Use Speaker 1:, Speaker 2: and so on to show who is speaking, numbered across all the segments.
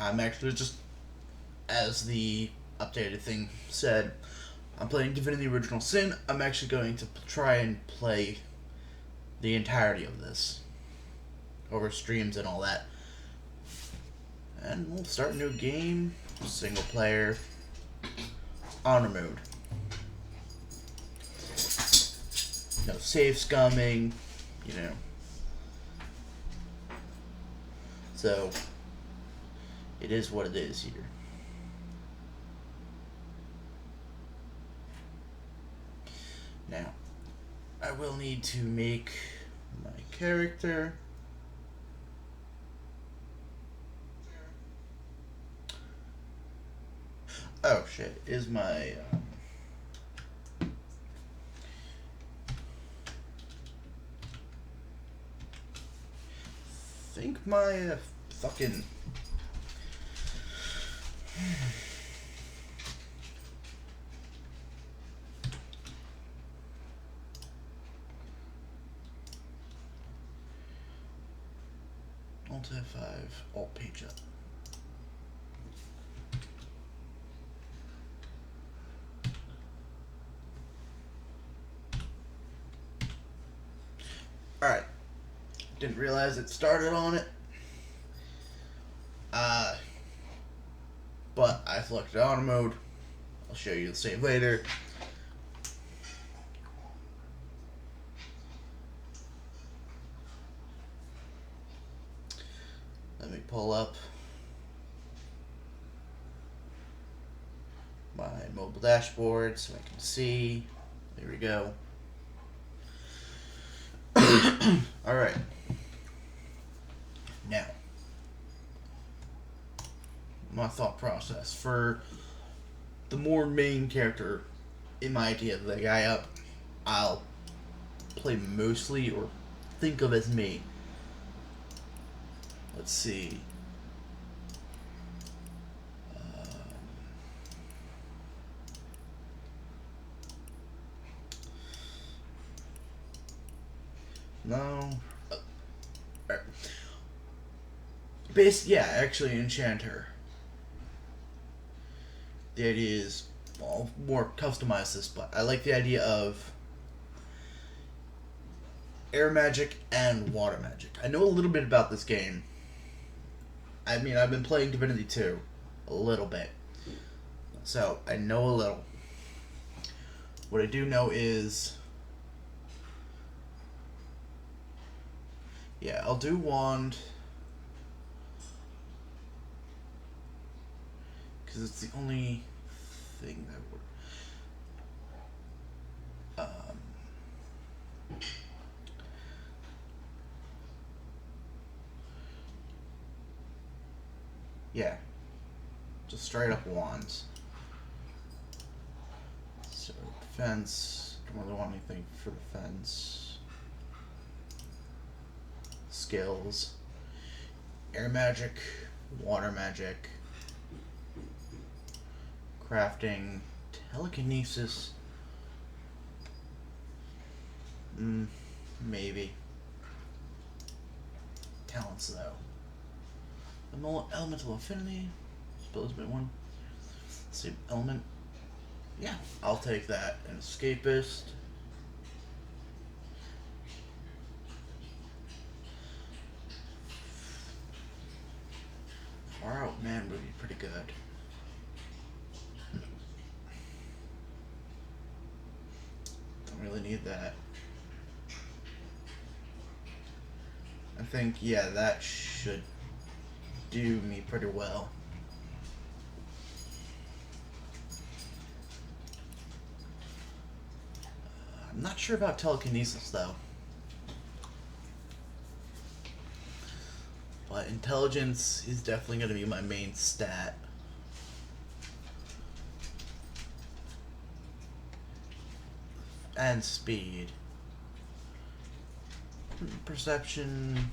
Speaker 1: I'm actually just, as the updated thing said, I'm playing Divinity Original Sin. I'm actually going to try and play the entirety of this over streams and all that. And we'll start a new game, single player, honor mode. No save scumming, you know. So, it is what it is here. Now, I will need to make my character. Oh shit, is my think my fucking Alt F5 Alt page up. Alright. Didn't realize it started on it. But I selected auto mode. I'll show you the save later. Let me pull up my mobile dashboard so I can see. There we go. Alright. Now, my thought process for the more main character in my idea, the guy I'll play mostly or think of as me. Let's see. No. Yeah, actually enchant her. The idea is, well, I'll more customize this, but I like the idea of air magic and water magic. I know a little bit about this game. I mean, I've been playing Divinity 2 a little bit, so I know a little. What I do know is, yeah, I'll do wand, because it's the only thing that would. Yeah, just straight up wands. So defense, don't really want anything for defense. Skills, air magic, water magic, crafting, telekinesis. Maybe. Talents though. Elemental affinity. Suppose bit one. Let's see, element. Yeah, I'll take that. An escapist. Far out man would be pretty good. Don't really need that. I think, yeah, that should do me pretty well. I'm not sure about telekinesis though. But intelligence is definitely going to be my main stat. And speed. Perception.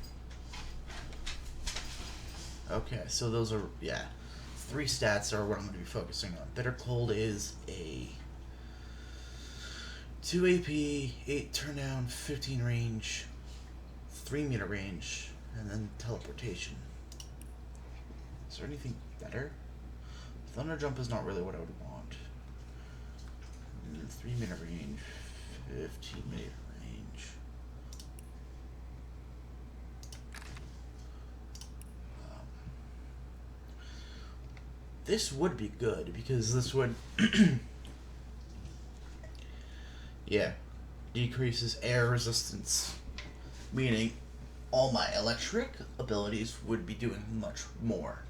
Speaker 1: Okay, so those are, yeah. 3 stats are what I'm going to be focusing on. Bitter Cold is a 2 AP, 8 turn down, 15 range, 3 meter range, and then teleportation. So Is there anything better? Thunder Jump is not really what I would want. 3-minute range, 15-minute range. This would be good because this would, yeah, decreases air resistance, meaning all my electric abilities would be doing much more.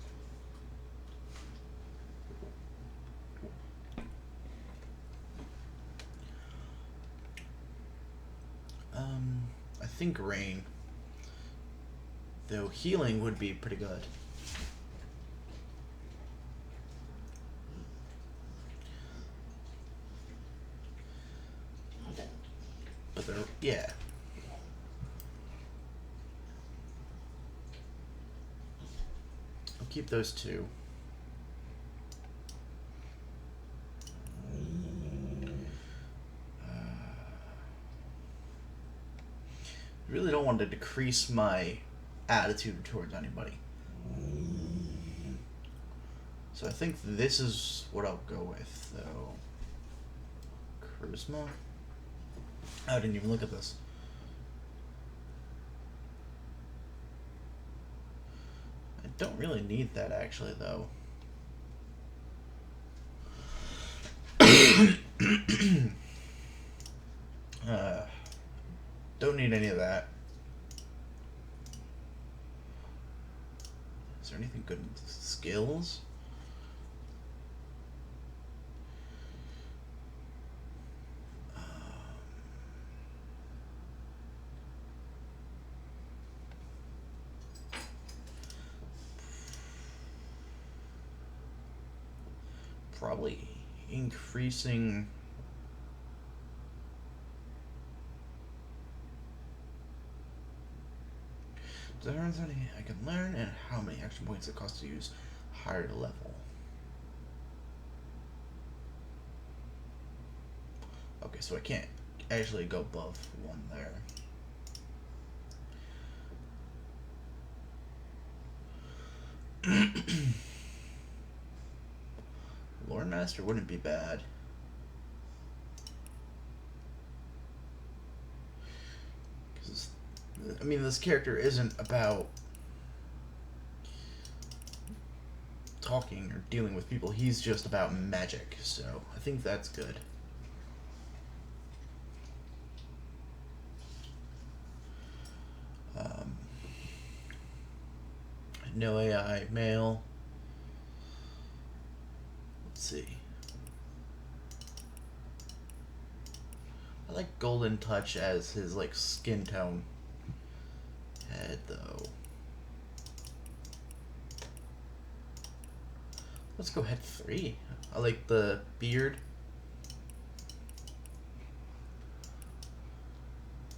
Speaker 1: I think rain, though healing would be pretty good. But they're, yeah. I'll keep those two. Really don't want to decrease my attitude towards anybody. So I think this is what I'll go with, though. Charisma? I didn't even look at this. I don't really need that, actually, though. Don't need any of that. Is there anything good in skills? Probably increasing learns any I can learn and how many action points it costs to use higher level. Okay, so I can't actually go above one there. Lore Master wouldn't be bad. I mean, this character isn't about talking or dealing with people. He's just about magic, so I think that's good. No AI male. Let's see. I like Golden Touch as his, like, skin tone. Head, though. Let's go head 3. I like the beard.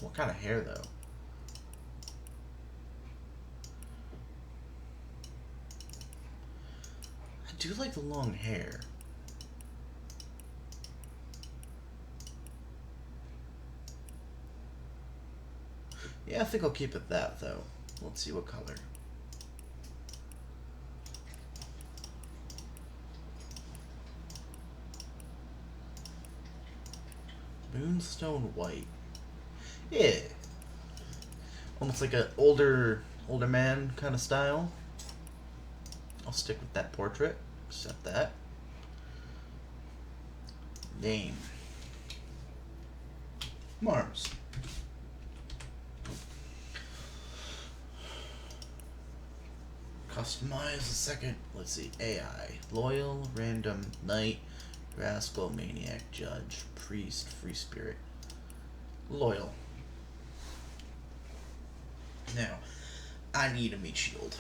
Speaker 1: What kind of hair, though? I do like the long hair. Yeah, I think I'll keep it that, though. Let's see what color. Moonstone white. Yeah. Almost like an older man kind of style. I'll stick with that portrait. Accept that. Name. Mars. Customize a second. Let's see. AI. Loyal, random, knight, rascal, maniac, judge, priest, free spirit. Loyal. Now, I need a meat shield.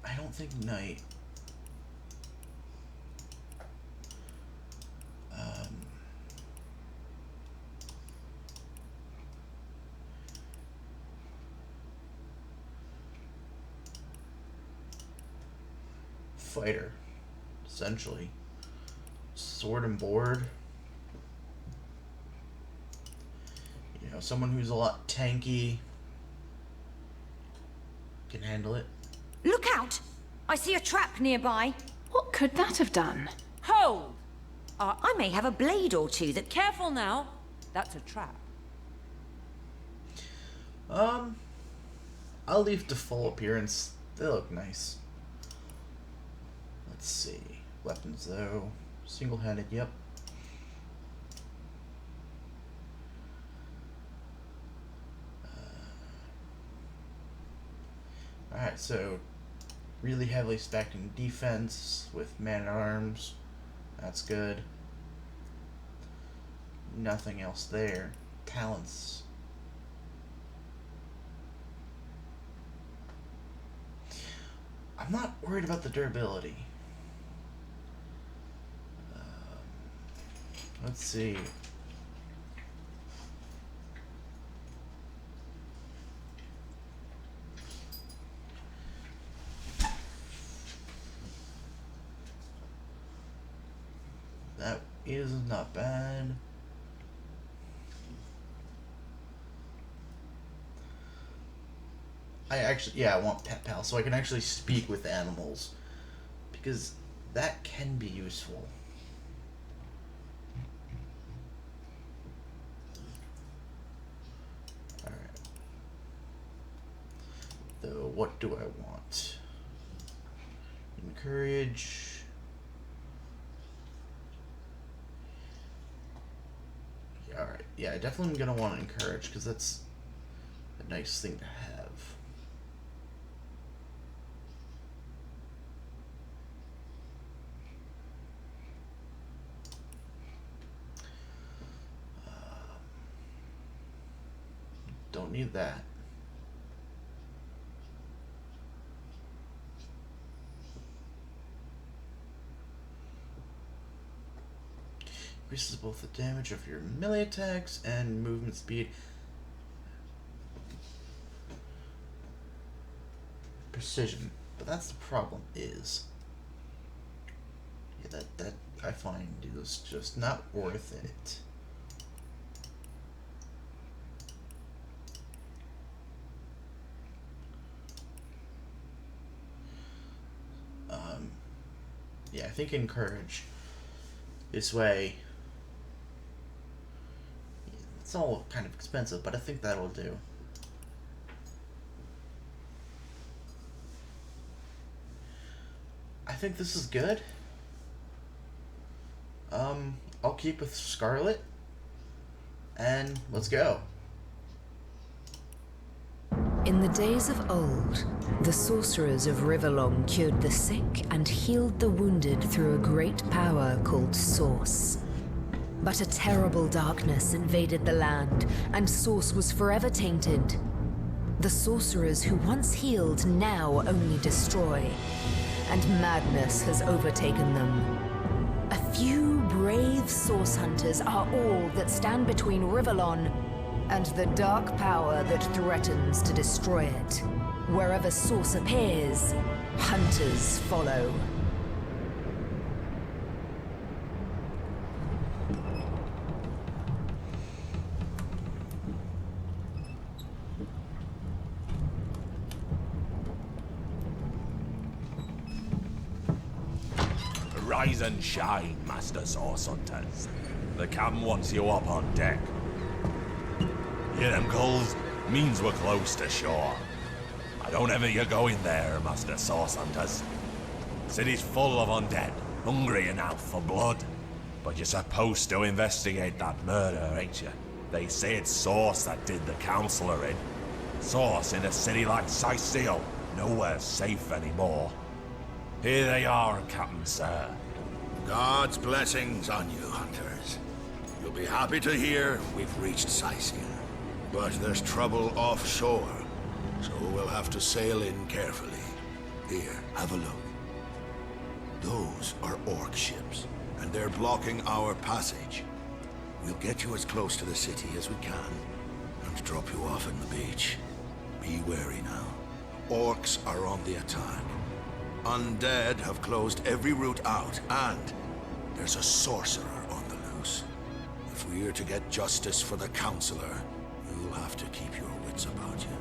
Speaker 1: I don't think knight. Fighter, essentially. Sword and board. You know, someone who's a lot tanky. Can handle it.
Speaker 2: Look out! I see a trap nearby.
Speaker 3: What could that have done?
Speaker 2: Hold! I may have a blade or two that...
Speaker 4: Careful now. That's a trap.
Speaker 1: I'll leave default appearance. They look nice. Let's see. Weapons, though. Single-handed, yep. Alright, so really heavily stacked in defense with man-at-arms. That's good. Nothing else there. Talents. I'm not worried about the durability. Let's see. That is not bad. I want Pet Pal, so I can actually speak with animals. Because that can be useful. Alright. Though, what do I want? Encourage. Alright, yeah, I definitely am going to want to encourage, because that's a nice thing to have. Don't need that. Increases both the damage of your melee attacks and movement speed. Precision. But that's the problem is. Yeah, that I find is just not worth it. Yeah, I think encourage. This way, it's all kind of expensive, but I think that'll do. I think this is good. I'll keep with Scarlet, and let's go.
Speaker 5: In the days of old, the sorcerers of Riverlong cured the sick and healed the wounded through a great power called Source. But a terrible darkness invaded the land, and Source was forever tainted. The sorcerers who once healed now only destroy, and madness has overtaken them. A few brave Source hunters are all that stand between Riverlong and the dark power that threatens to destroy it. Wherever Source appears, hunters follow.
Speaker 6: Rise and shine, Master Source Hunters. The captain wants you up on deck. Hear them gulls? Means we're close to shore. I don't ever you go in there, Master Source Hunters. City's full of undead, hungry enough for blood. But you're supposed to investigate that murder, ain't you? They say it's Source that did the counselor in. Source in a city like Sicil, nowhere safe anymore. Here they are, Captain Sir.
Speaker 7: God's blessings on you, hunters. You'll be happy to hear we've reached Sicil. But there's trouble offshore, so we'll have to sail in carefully. Here, have a look. Those are orc ships, and they're blocking our passage. We'll get you as close to the city as we can, and drop you off in the beach. Be wary now. Orcs are on the attack. Undead have closed every route out, and there's a sorcerer on the loose. If we're to get justice for the counselor, you'll have to keep your wits about you.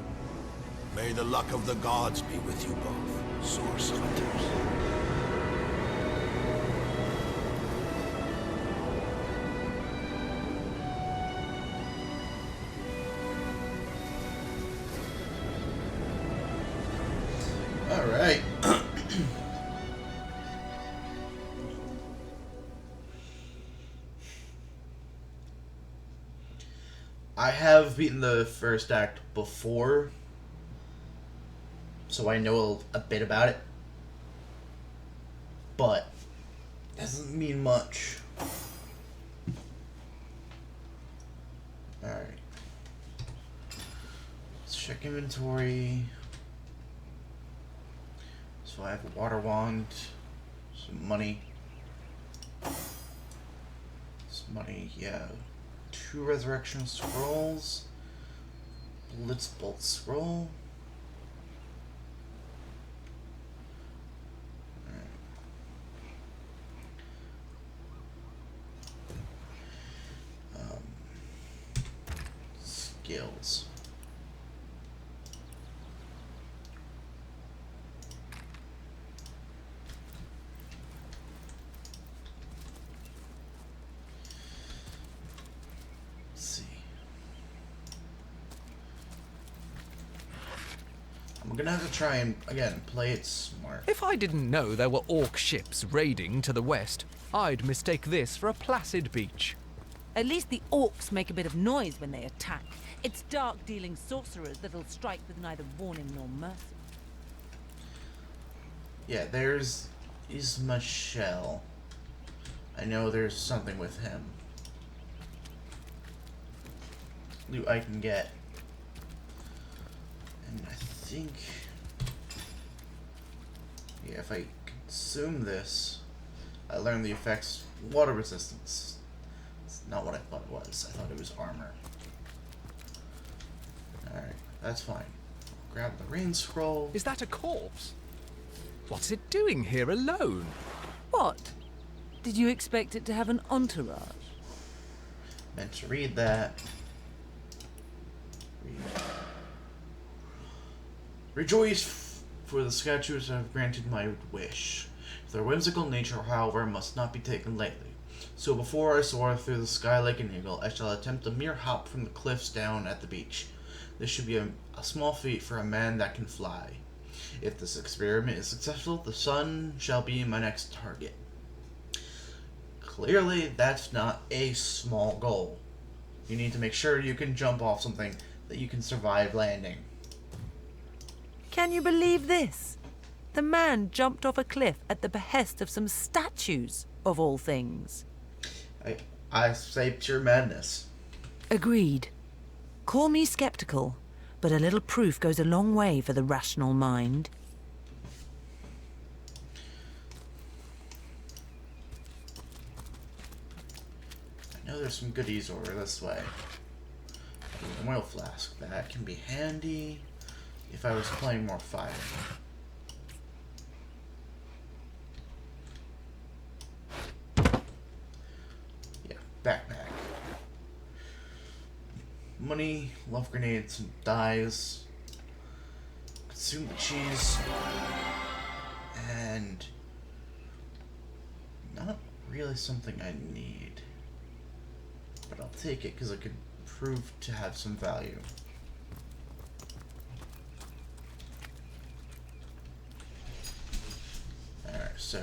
Speaker 7: May the luck of the gods be with you both, source hunters.
Speaker 1: All right. I have beaten the first act before, so I know a bit about it, but doesn't mean much. Alright. Let's check inventory. So I have a water wand, some money. Some money, yeah. 2 resurrection scrolls. Blitzbolt scroll. Skills. Let's see. I'm gonna have to try and, again, play it smart.
Speaker 8: If I didn't know there were orc ships raiding to the west, I'd mistake this for a placid beach.
Speaker 4: At least the orcs make a bit of noise when they attack. It's dark-dealing sorcerers that'll strike with neither warning nor mercy.
Speaker 1: Yeah, there's Ismashel. I know there's something with him. Loot I can get. And I think... yeah, if I consume this, I learn the effects water resistance. It's not what I thought it was. I thought it was armor. Alright, that's fine. Grab the rain scroll.
Speaker 8: Is that a corpse? What's it doing here alone?
Speaker 4: What? Did you expect it to have an entourage?
Speaker 1: Meant to read that. Rejoice, for the statues have granted my wish. Their whimsical nature, however, must not be taken lightly. So before I soar through the sky like an eagle, I shall attempt a mere hop from the cliffs down at the beach. This should be a small feat for a man that can fly. If this experiment is successful, the sun shall be my next target. Clearly, that's not a small goal. You need to make sure you can jump off something that you can survive landing.
Speaker 4: Can you believe this? The man jumped off a cliff at the behest of some statues, of all things.
Speaker 1: I say pure madness.
Speaker 4: Agreed. Call me skeptical, but a little proof goes a long way for the rational mind.
Speaker 1: I know there's some goodies over this way. An oil flask. That can be handy if I was playing more fire. Yeah, backpack. Money, love grenades, and dyes. Consume the cheese. And not really something I need. But I'll take it because it could prove to have some value. Alright, so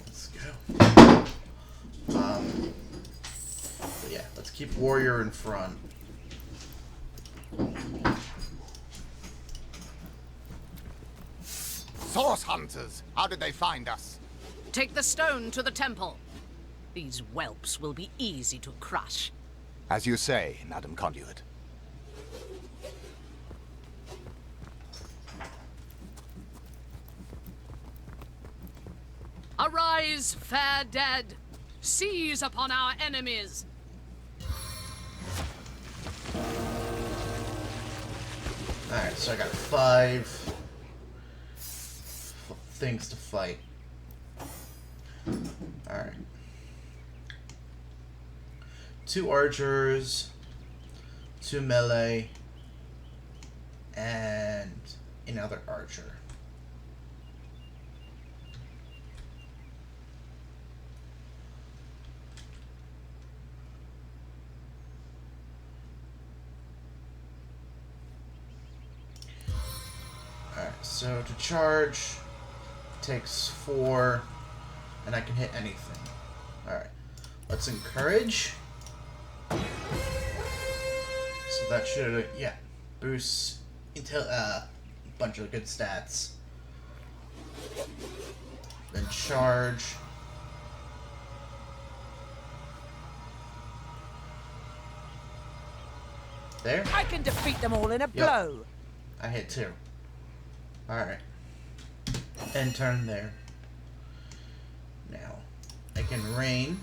Speaker 1: let's go. But yeah, let's keep Warrior in front.
Speaker 9: Source hunters! How did they find us?
Speaker 10: Take the stone to the temple. These whelps will be easy to crush.
Speaker 9: As you say, Madam Conduit.
Speaker 10: Arise, fair dead. Seize upon our enemies.
Speaker 1: Alright, so I got 5 things to fight. Alright. 2 archers, 2 melee, and another archer. Alright, so to charge takes 4, and I can hit anything. Alright, let's encourage. So that should, yeah, boost into a bunch of good stats. Then charge. There?
Speaker 4: I can defeat them all in a blow.
Speaker 1: I hit 2. Alright. End turn there. Now, I can rain.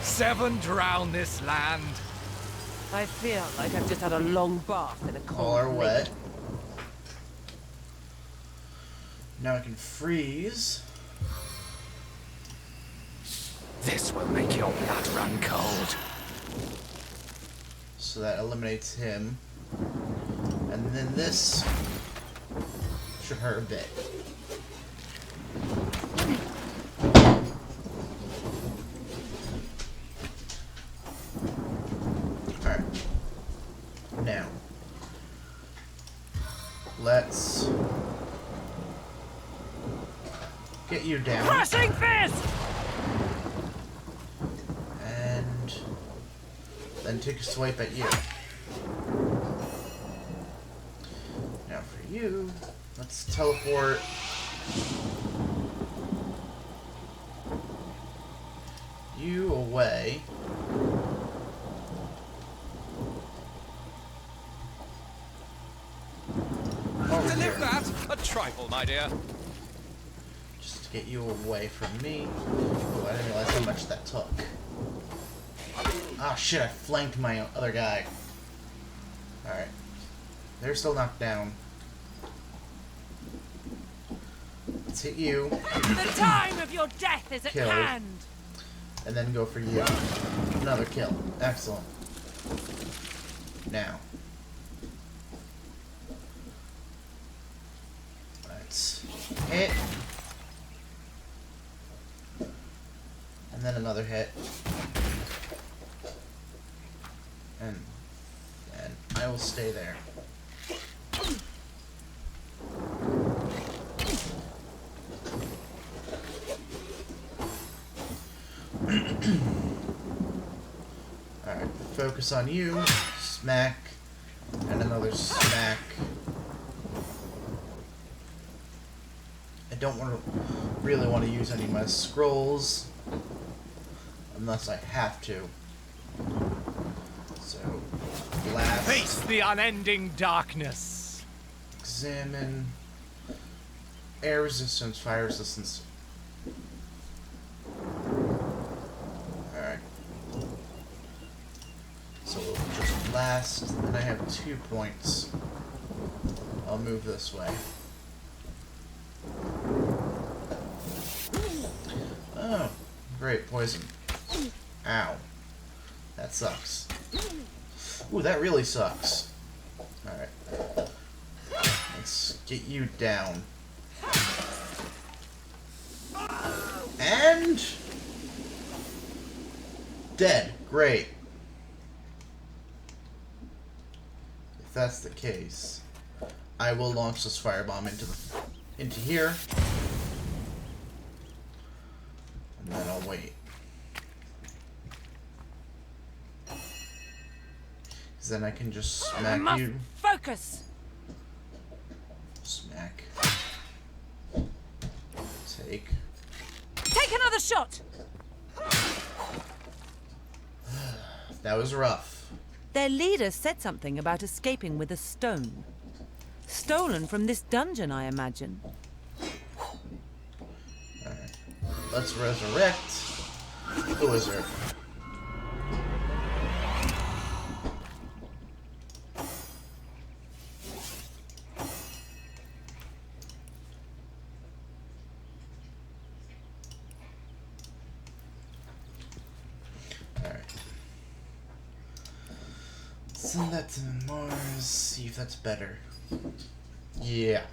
Speaker 8: 7 drown this land.
Speaker 4: I feel like I've just had a long bath in a
Speaker 1: All
Speaker 4: cold
Speaker 1: are
Speaker 4: lake.
Speaker 1: wet. Now I can freeze.
Speaker 8: This will make your blood run cold.
Speaker 1: So that eliminates him. And then this should hurt a bit. Alright. Now. Let's get you down.
Speaker 4: Crushing fist!
Speaker 1: And then take a swipe at you. Now for you, let's teleport. You away. Over here.
Speaker 8: That a trifle, my dear.
Speaker 1: Just to get you away from me. Oh, I didn't realize how much that took. Ah, shit, I flanked my other guy. Alright. They're still knocked down. Let's hit you.
Speaker 4: The time of your death is at
Speaker 1: Kill.
Speaker 4: hand.
Speaker 1: And then go for you. Another kill. Excellent. Now. Let's hit. And then another hit. And I will stay there. Alright, focus on you. Smack. And another smack. I don't really want to use any of my scrolls. Unless I have to. So, blast.
Speaker 8: Face the unending darkness.
Speaker 1: Examine. Air resistance, fire resistance. Alright. So we'll just blast, and I have 2 points. I'll move this way. Oh, great, poison. Ow. That sucks. Ooh, that really sucks. Alright. Let's get you down. And... dead. Great. If that's the case, I will launch this firebomb into here. And then I'll wait. Because then I can just smack you.
Speaker 4: Focus.
Speaker 1: Smack. Take.
Speaker 4: Take another shot.
Speaker 1: That was rough.
Speaker 4: Their leader said something about escaping with a stone. Stolen from this dungeon, I imagine.
Speaker 1: Alright. Let's resurrect the wizard. Send that to Mars, see if that's better. Yeah.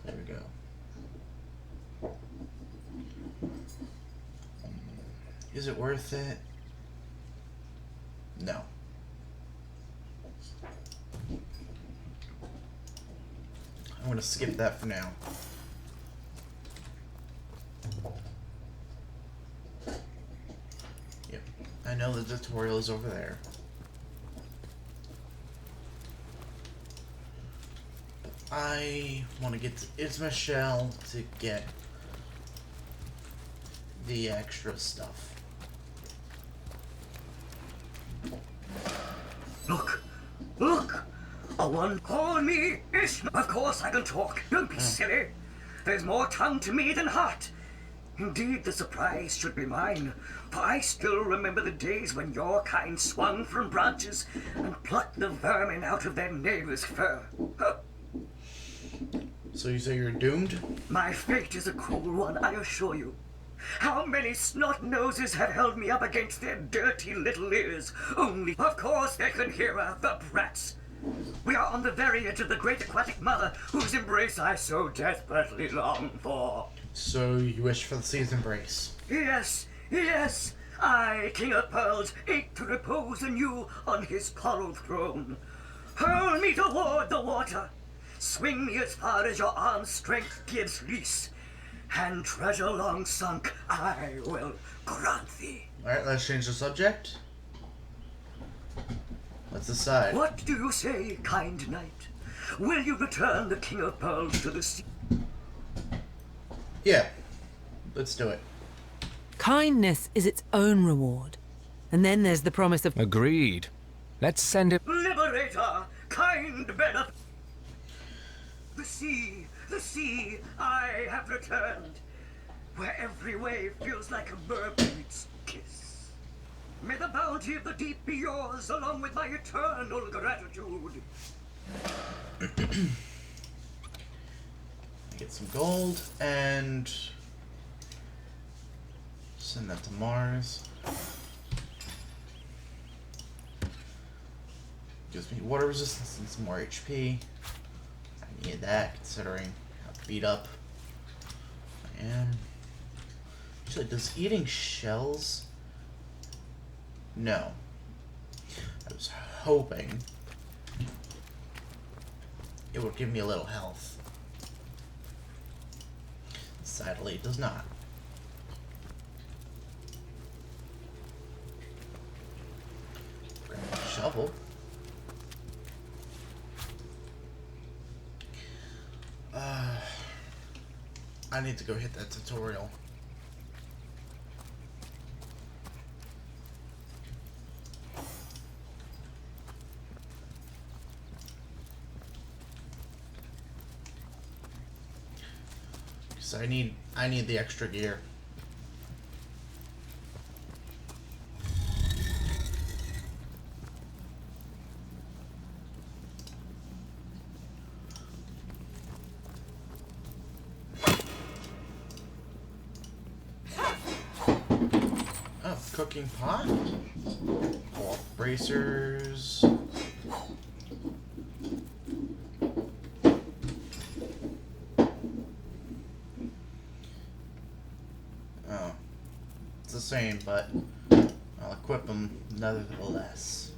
Speaker 1: There we go. Is it worth it? No. I'm gonna skip that for now. Yep. I know the tutorial is over there. I want to get to Ismashell to get the extra stuff.
Speaker 11: Look! Look! A one call me Ishma. Of course I can talk. Don't be silly. There's more tongue to me than heart. Indeed, the surprise should be mine, for I still remember the days when your kind swung from branches and plucked the vermin out of their neighbor's fur.
Speaker 1: So you say you're doomed?
Speaker 11: My fate is a cruel one, I assure you. How many snot noses have held me up against their dirty little ears? Only, of course, they can hear her, the brats. We are on the very edge of the great aquatic mother, whose embrace I so desperately long for.
Speaker 1: So you wish for the sea's embrace?
Speaker 11: Yes, yes. I, King of Pearls, ache to repose anew on his coral throne. Hurl me toward the water. Swing me as far as your arm's strength gives lease. And treasure long sunk I will grant thee.
Speaker 1: Alright, let's change the subject. Let's decide.
Speaker 11: What do you say, kind knight? Will you return the King of Pearls to the sea?
Speaker 1: Yeah, let's do it.
Speaker 4: Kindness is its own reward. And then there's the promise of...
Speaker 8: Agreed. Let's send it...
Speaker 11: Liberator, kind benefactor. The sea, I have returned, where every wave feels like a mermaid's kiss. May the bounty of the deep be yours, along with my eternal gratitude.
Speaker 1: Get some gold and send that to Mars. Gives me water resistance and some more HP. I need that considering how beat up I am. Actually, does eating shells? No. I was hoping it would give me a little health. Sadly, it does not. Grab a shovel. I need to go hit that tutorial. So I need the extra gear. Oh, cooking pot. Cloth bracers. The same, but I'll equip them nevertheless.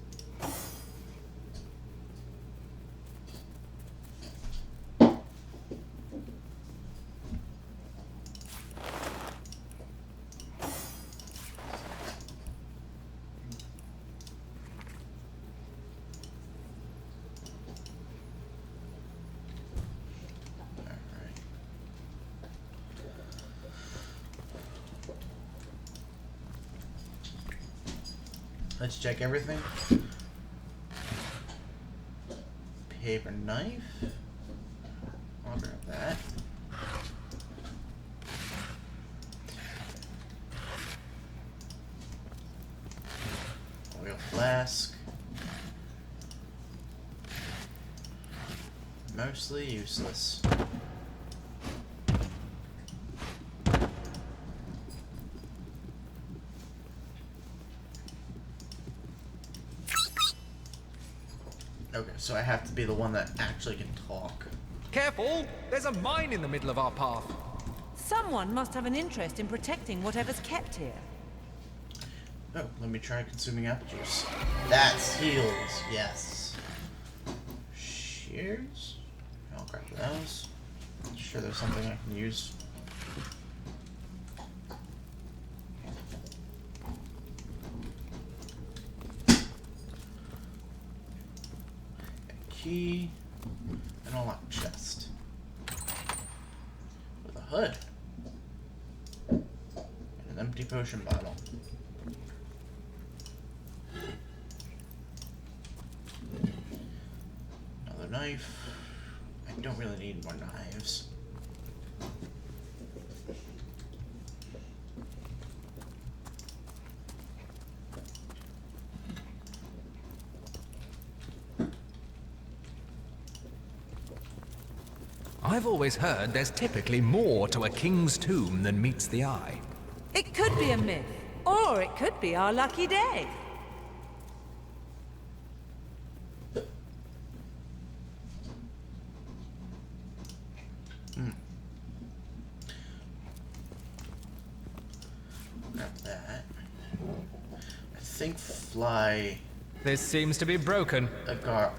Speaker 1: Let's check everything. Paper knife. I'll grab that. Oil flask. Mostly useless. so I have to be the one that actually can talk.
Speaker 8: Careful! There's a mine in the middle of our path.
Speaker 4: Someone must have an interest in protecting whatever's kept here.
Speaker 1: Oh, let me try consuming apple juice. That's heals, yes. Shears? I'll grab those. Sure there's something I can use. A key. An unlocked chest. With a hood. And an empty potion bottle. Another knife. I don't really need more knives.
Speaker 8: I've always heard there's typically more to a king's tomb than meets the eye.
Speaker 4: It could be a myth, or it could be our lucky day.
Speaker 1: Grab that. I think fly.
Speaker 8: This seems to be broken.
Speaker 1: I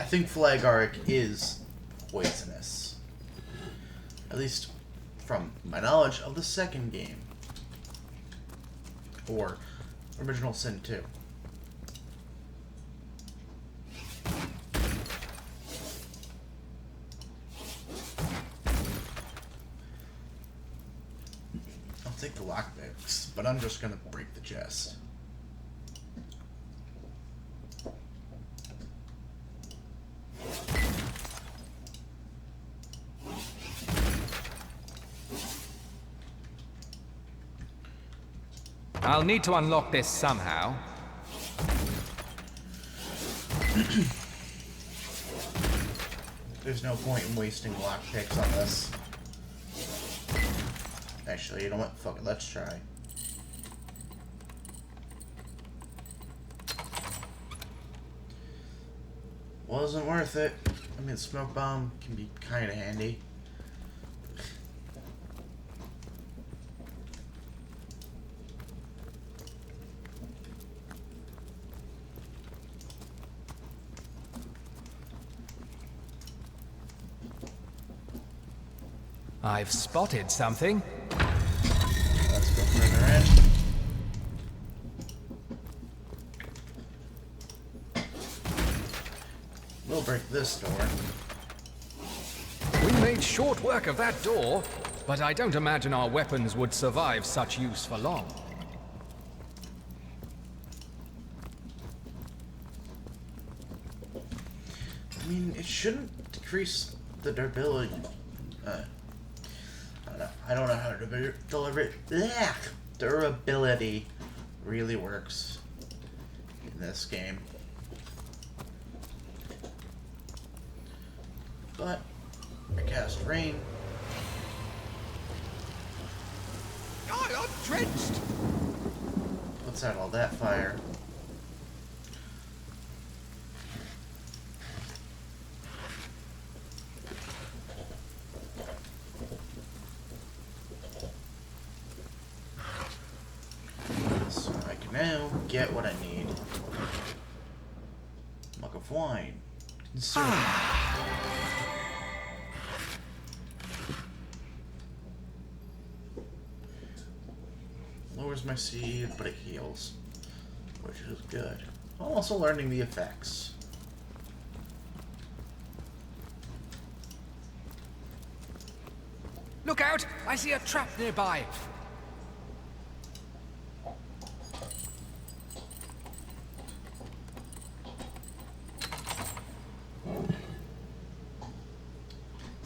Speaker 1: think fly garlic is poisonous. At least from my knowledge of the second game. Or Original Sin 2. I'll take the lockpicks, but I'm just gonna break the chest.
Speaker 8: I'll need to unlock this somehow.
Speaker 1: There's no point in wasting lockpicks on this. Actually, you know what? Fuck it, let's try. Wasn't worth it. I mean, smoke bomb can be kind of handy.
Speaker 8: I've spotted something.
Speaker 1: Let's go further in. We'll break this door.
Speaker 8: We made short work of that door, but I don't imagine our weapons would survive such use for long.
Speaker 1: I mean, it shouldn't decrease the durability. I don't know how durability really works in this game. But I cast rain.
Speaker 8: God, I'm drenched!
Speaker 1: Puts out all that fire. So I can now get what I need. Mug of wine. Consume. Lowers my speed, but it heals, which is good. I'm also learning the effects.
Speaker 8: Look out! I see a trap nearby.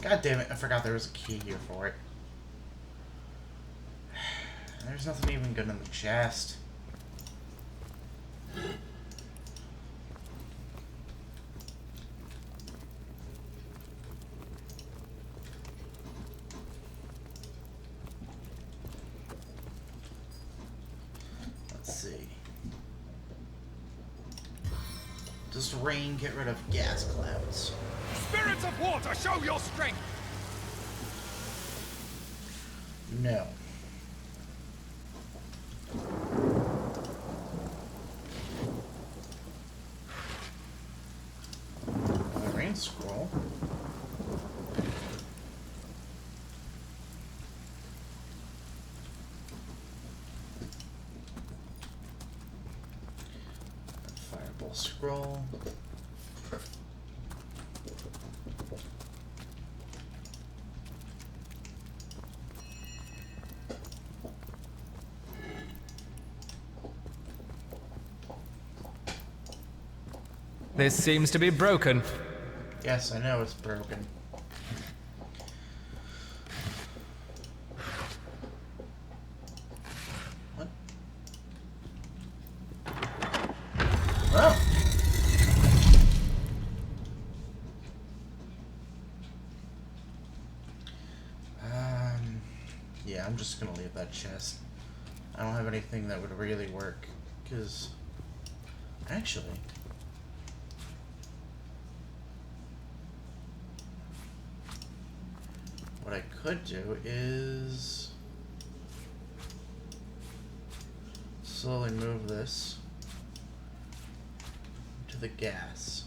Speaker 1: God damn it, I forgot there was a key here for it. There's nothing even good in the chest. Let's see. Does rain get rid of gas clouds?
Speaker 8: Spirits of water, show your strength!
Speaker 1: No. A rain scroll. Fireball scroll.
Speaker 8: This seems to be broken.
Speaker 1: Yes, I know it's broken. What? Oh! Yeah, I'm just gonna leave that chest. I don't have anything that would really work, because... Actually... What I could do is slowly move this to the gas.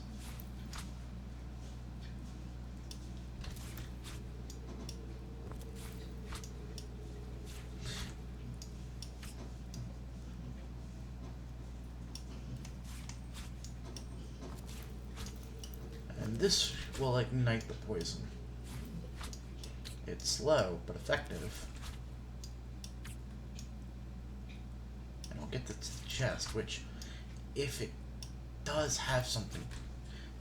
Speaker 1: And this will ignite the poison. It's slow, but effective. And I'll get this to the chest, which, if it does have something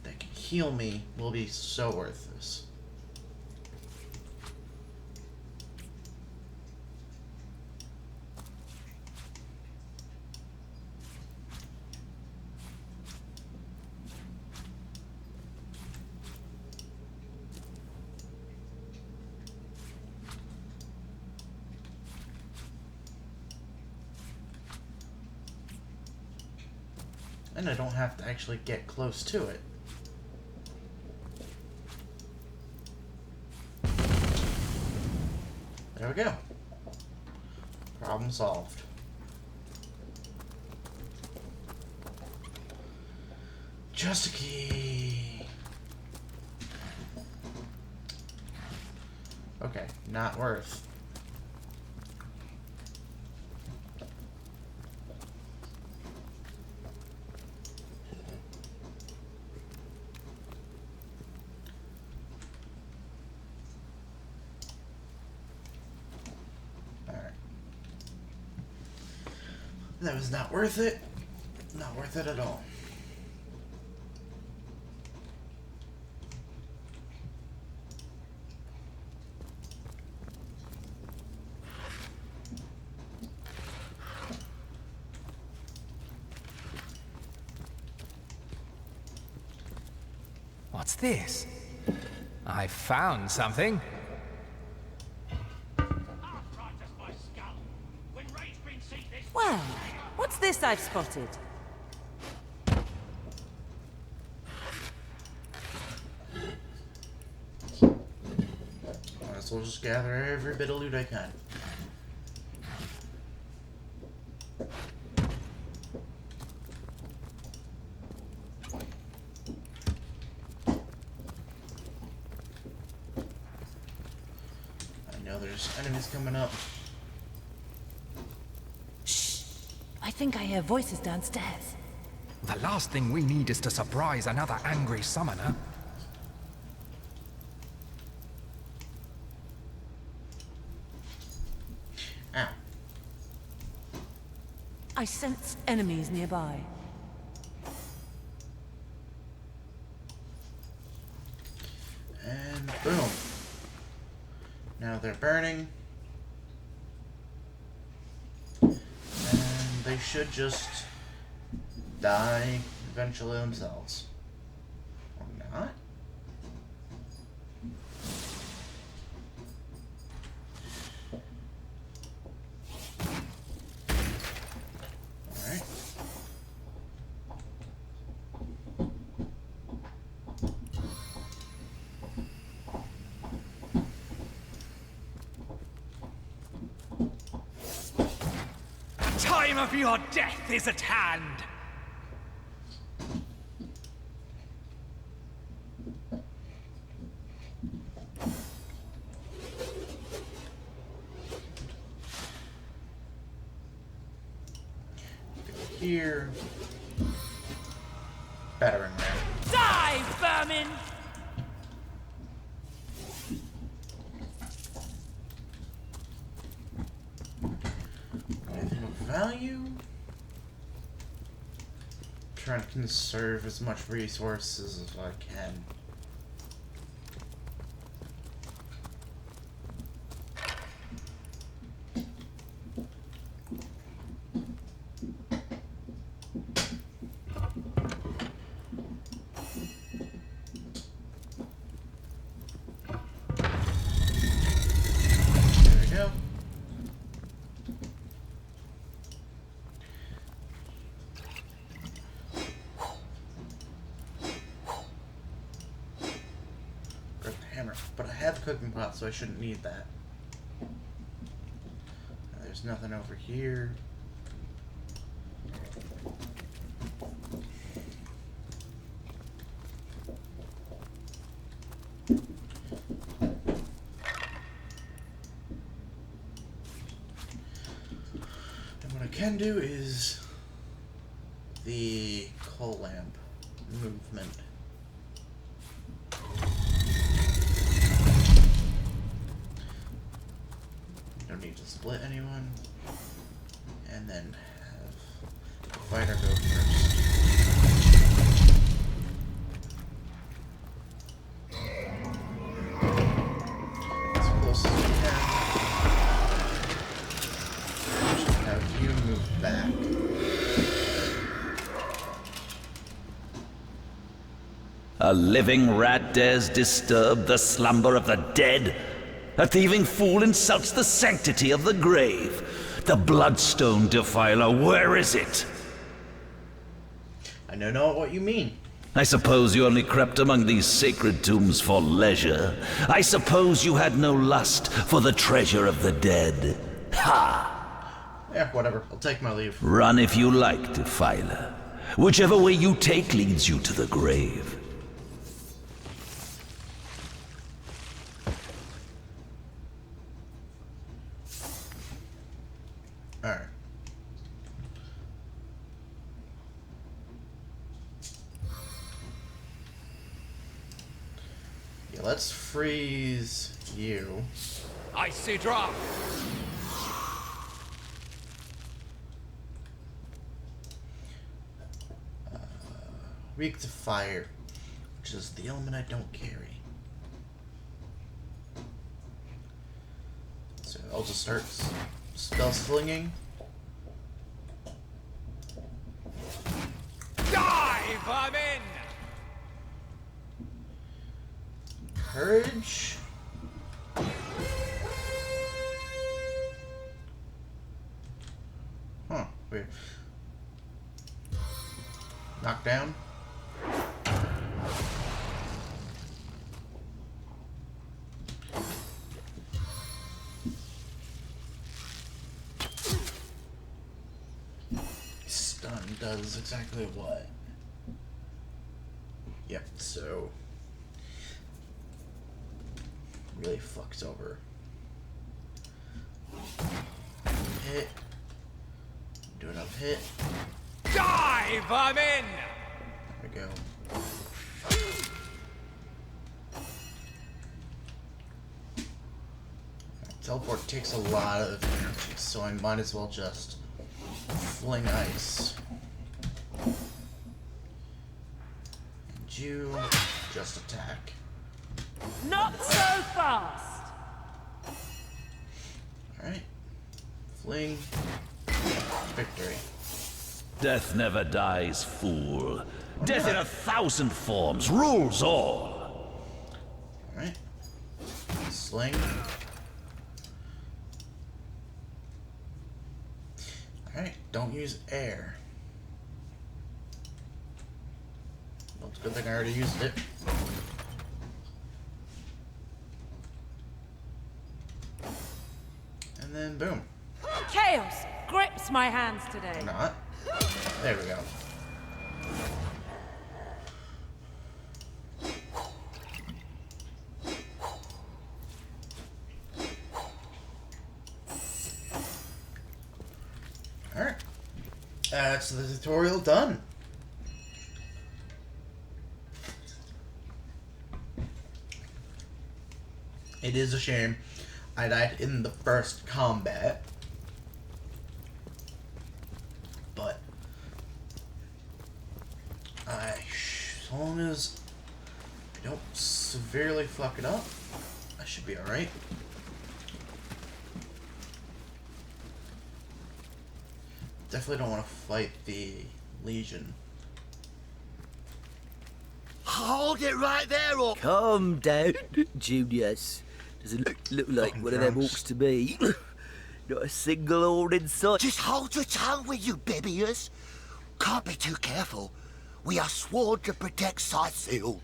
Speaker 1: that can heal me, will be so worth this. And I don't have to actually get close to it. There we go. Problem solved. Just a key. Okay, not worth. That was not worth it. Not worth it at all.
Speaker 8: What's this? I found something.
Speaker 4: Well, what's this I've spotted?
Speaker 1: Might as well just gather every bit of loot I can. I know there's enemies coming up.
Speaker 4: I think I hear voices downstairs.
Speaker 8: The last thing we need is to surprise another angry summoner.
Speaker 1: Ow.
Speaker 4: I sensed enemies nearby.
Speaker 1: And boom. Now they're burning. And they should just die eventually themselves. Or not? Alright.
Speaker 12: of your death is at hand!
Speaker 1: Here. Battering ram.
Speaker 12: Die, vermin!
Speaker 1: Anything of value? Trying to conserve as much resources as I can. But I have a cooking pot, so I shouldn't need that. There's nothing over here. And what I can do is the coal lamp movement. Don't need to split anyone. And then have the fighter go first. As close as we can. Just have you move back.
Speaker 13: A living rat dares disturb the slumber of the dead? A thieving fool insults the sanctity of the grave. The bloodstone defiler, where is it?
Speaker 1: I don't know what you mean.
Speaker 13: I suppose you only crept among these sacred tombs for leisure. I suppose you had no lust for the treasure of the dead. Ha!
Speaker 1: Yeah, whatever. I'll take my leave.
Speaker 13: Run if you like, defiler. Whichever way you take leads you to the grave.
Speaker 1: Alright. Yeah, let's freeze you.
Speaker 8: Icy drop.
Speaker 1: Weak to fire, which is the element I don't carry. So I'll just start spell slinging.
Speaker 8: Dive, I'm in!
Speaker 1: Courage. Huh, weird. Knockdown. Stun does exactly what? Yep, so really fucks over. Hit. Do enough hit.
Speaker 8: Dive, I'm in!
Speaker 1: There we go. Teleport takes a lot of energy, so I might as well just fling ice. And you just attack.
Speaker 10: Not so fast!
Speaker 1: Alright. Fling. Victory.
Speaker 13: Death never dies, fool. Death in 1,000 forms rules all.
Speaker 1: Alright. Sling. Alright, don't use air. Well, it's a good thing I already used it. And then boom.
Speaker 10: Chaos!
Speaker 4: grips my hands today.
Speaker 1: Not. There we go. Alright. That's the tutorial done. It is a shame I died in the first combat. But as long as I don't severely fuck it up, I should be alright. Definitely don't want to fight the Legion.
Speaker 14: Hold it right there, or calm down, Junius. Doesn't look like one of them orcs to me. Not a single ord in sight. Just hold your tongue, will you, Bibius? Can't be too careful. We are sworn to protect Scythiel.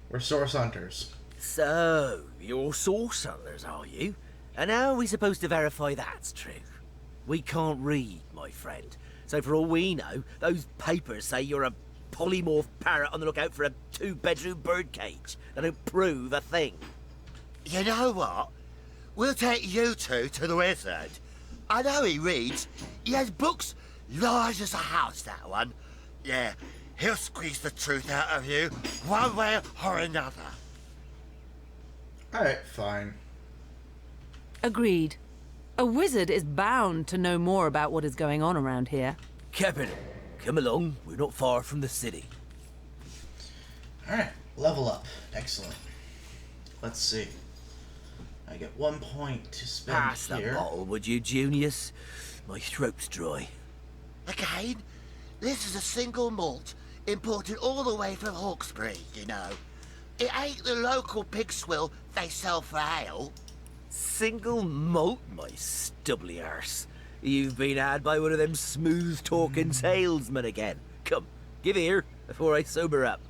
Speaker 1: We're source hunters.
Speaker 14: So, you're source hunters, are you? And how are we supposed to verify that's true? We can't read, my friend. So for all we know, those papers say you're a polymorph parrot on the lookout for a 2-bedroom birdcage. They don't prove a thing. You know what? We'll take you two to the wizard. I know he reads. He has books large as a house, that one. Yeah, he'll squeeze the truth out of you, one way or another.
Speaker 1: Alright, fine.
Speaker 4: Agreed. A wizard is bound to know more about what is going on around here.
Speaker 14: Captain, come along. We're not far from the city.
Speaker 1: Alright, level up. Excellent. Let's see. I get 1 point to spend
Speaker 14: Pass
Speaker 1: here.
Speaker 14: the bottle, would you, Junius? My throat's dry. Again, this is a single malt imported all the way from Hawkesbury, you know. It ain't the local pig swill they sell for ale. Single malt, my stubbly arse. You've been had by one of them smooth-talking salesmen again. Come, give here before I sober up.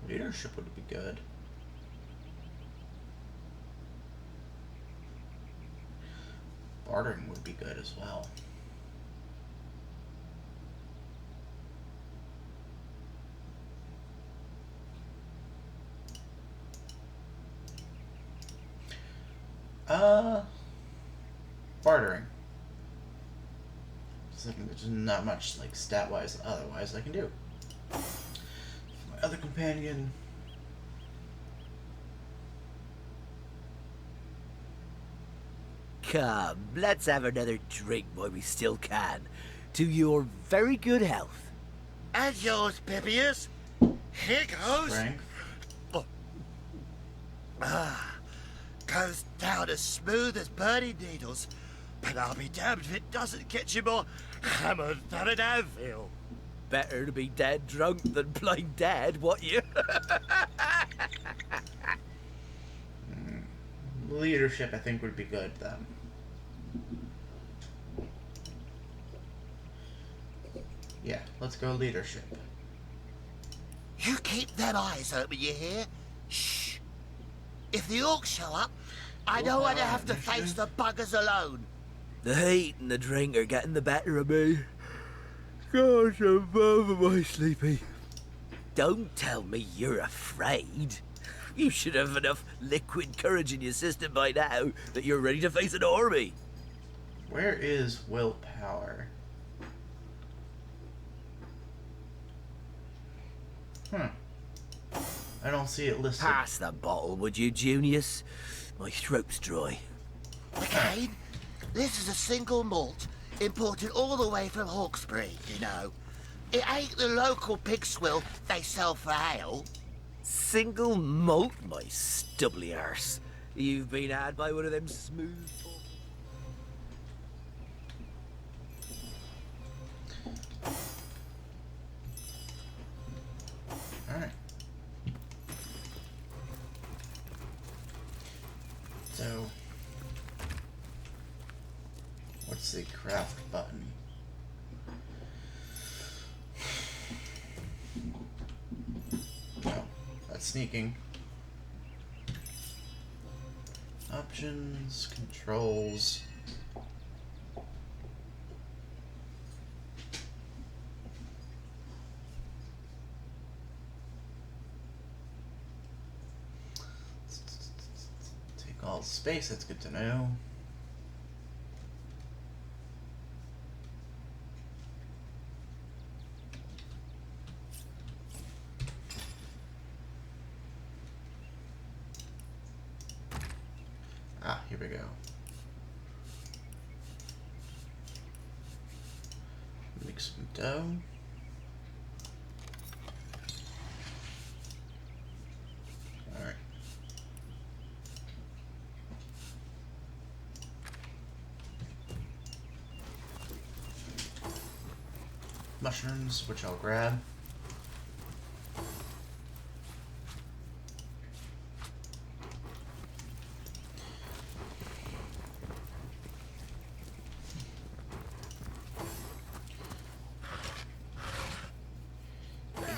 Speaker 1: Leadership would be good. Bartering would be good as well. Bartering. There's not much like stat-wise otherwise I can do. My other companion.
Speaker 14: Come, let's have another drink while we still can. To your very good health. And yours, Bibius. Here goes.
Speaker 1: Strength.
Speaker 14: Oh. Goes down as smooth as burning needles. But I'll be damned if it doesn't get you more hammered than an anvil. Better to be dead drunk than blind dead, what you?
Speaker 1: Leadership, I think, would be good then. Yeah, let's go leadership.
Speaker 14: You keep them eyes open, you hear? Shh. If the orcs show up, I don't want to have to face the buggers alone. The heat and the drink are getting the better of me. Gosh, am I sleepy? Don't tell me you're afraid. You should have enough liquid courage in your system by now that you're ready to face an army.
Speaker 1: Where is willpower? I don't see it listed.
Speaker 14: Pass the bottle, would you, Junius? My throat's dry. Again, this is a single malt imported all the way from Hawkesbury, you know. It ain't the local pig swill they sell for ale. Single malt, my stubbly arse. You've been had by one of them smooth...
Speaker 1: Alright. So, what What's the craft button? Oh, that's sneaking. Options, controls. Take all the space, that's good to know. Ah, here we go. Make some dough. Alright. Mushrooms, which I'll grab.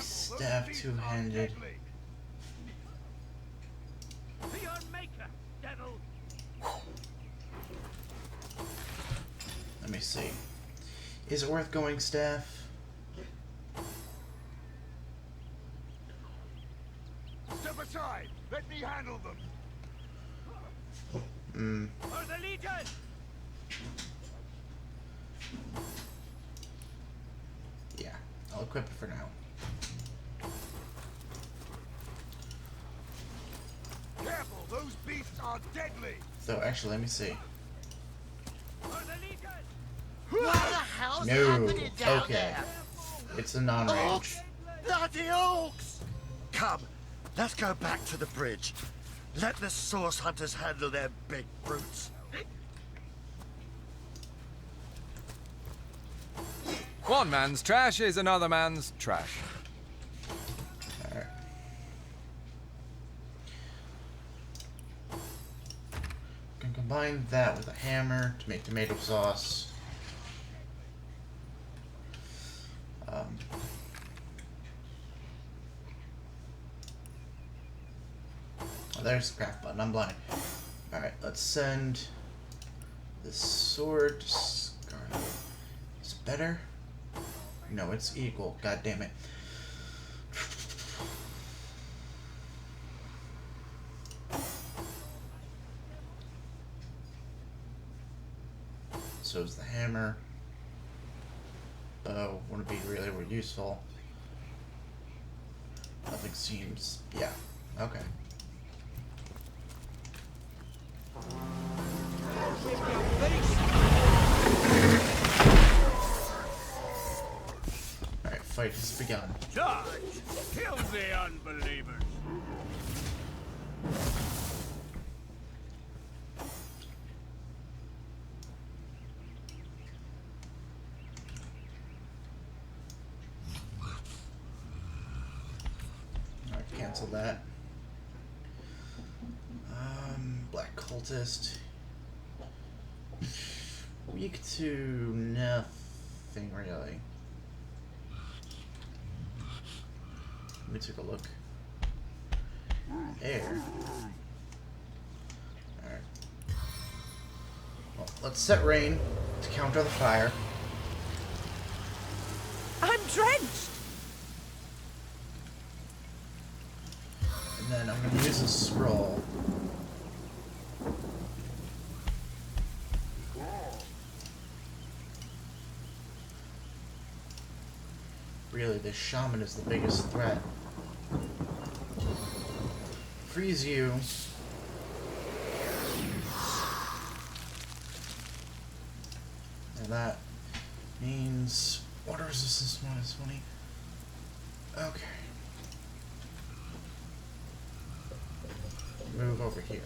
Speaker 1: Staff two-handed. Let me see. Is it worth going staff?
Speaker 15: Step aside. Let me handle them.
Speaker 12: For the Legion!
Speaker 1: Yeah, I'll equip it for now.
Speaker 15: Careful, those beasts are deadly.
Speaker 1: So actually, let me see.
Speaker 15: What the hell's
Speaker 1: No.
Speaker 15: happening down
Speaker 1: Okay.
Speaker 15: there?
Speaker 1: It's a non-range.
Speaker 15: Orcs! Bloody orcs! Come, let's go back to the bridge. Let the source hunters handle their big brutes.
Speaker 8: One man's trash is another man's trash.
Speaker 1: Alright. Can combine that with a hammer to make tomato sauce. Oh, there's the craft button. I'm blind. Alright, let's send the sword to Scarlet. Is it better? No, it's equal. God damn it. So is the hammer. Bow wouldn't be really useful. Nothing seems. Yeah. Okay. Alright, fight has begun.
Speaker 12: Charge! Kill the unbelievers!
Speaker 1: Alright, cancel that. Black cultist. Weak to nothing really. Let me take a look. Air. Alright. Well, let's set rain to counter the fire.
Speaker 4: I'm drenched!
Speaker 1: And then I'm going to use a scroll. Really, this shaman is the biggest threat. Freeze you. And that means water resistance minus 20. Okay. Move over here.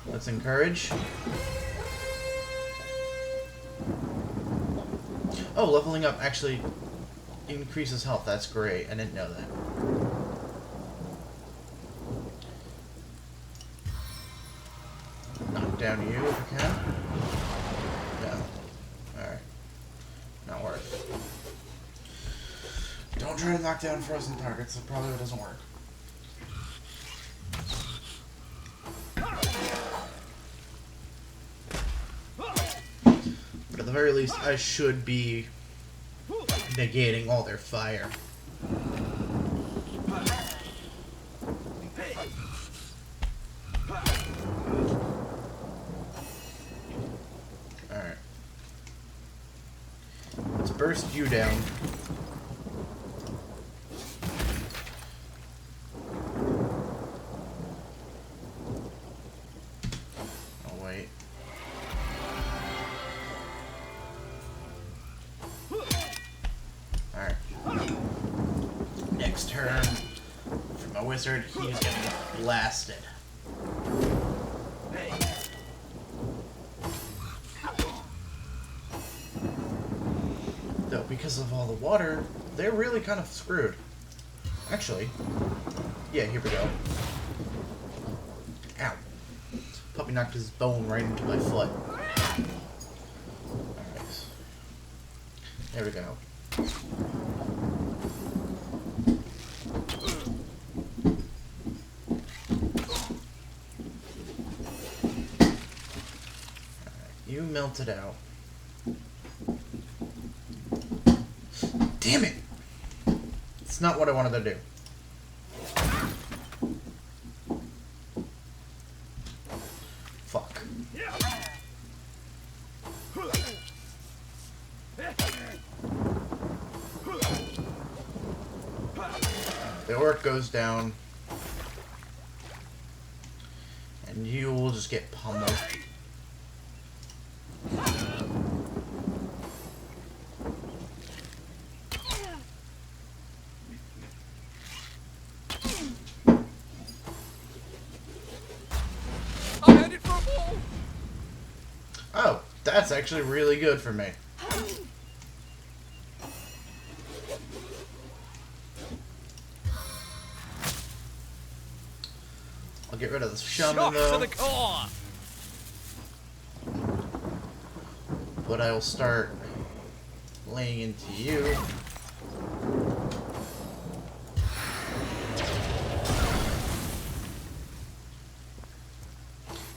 Speaker 1: Let's encourage. Oh, leveling up actually increases health. That's great. I didn't know that. Knock down you if you can. No. Alright. Not worth. Don't try to knock down frozen targets. It probably doesn't work. But at the very least, I should be negating all their fire. Alright. Let's burst you down. Oh, wait. Alright. Next turn, for my wizard, he's getting blasted. Though, because of all the water, they're really kind of screwed. Actually, yeah, here we go. Ow. Puppy knocked his bone right into my foot. Alright. There we go. You melted out. Damn it! It's not what I wanted to do. Fuck. The orc goes down. And you will just get pummeled. Oh, that's actually really good for me. I'll get rid of the shaman though.
Speaker 8: To the core.
Speaker 1: But I will start laying into you.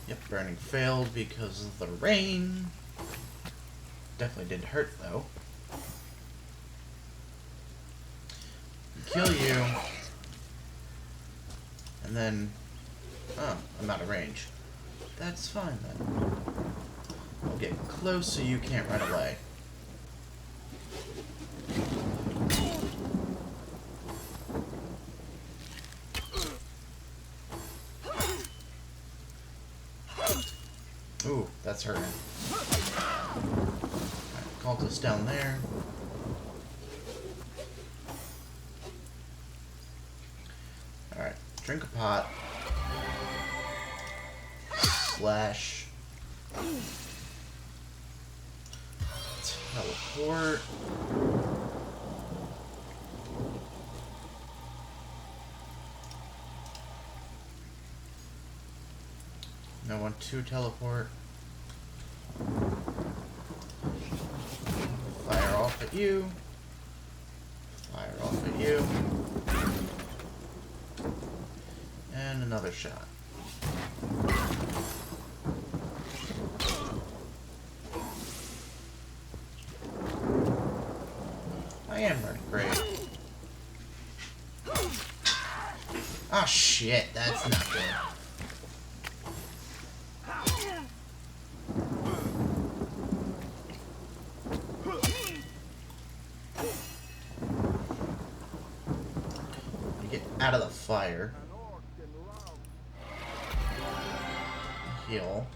Speaker 1: Yep, burning failed because of the rain. Definitely did hurt though. Kill you. And then... oh, I'm out of range. That's fine then. I'll get close so you can't run away. Ooh, that's hurting. Alright, cultist down there. Alright, drink a pot. Slash. Teleport. I want to teleport. Fire off at you. Fire off at you. And another shot. I am running great. Oh shit, that's not good. Get out of the fire. Heal.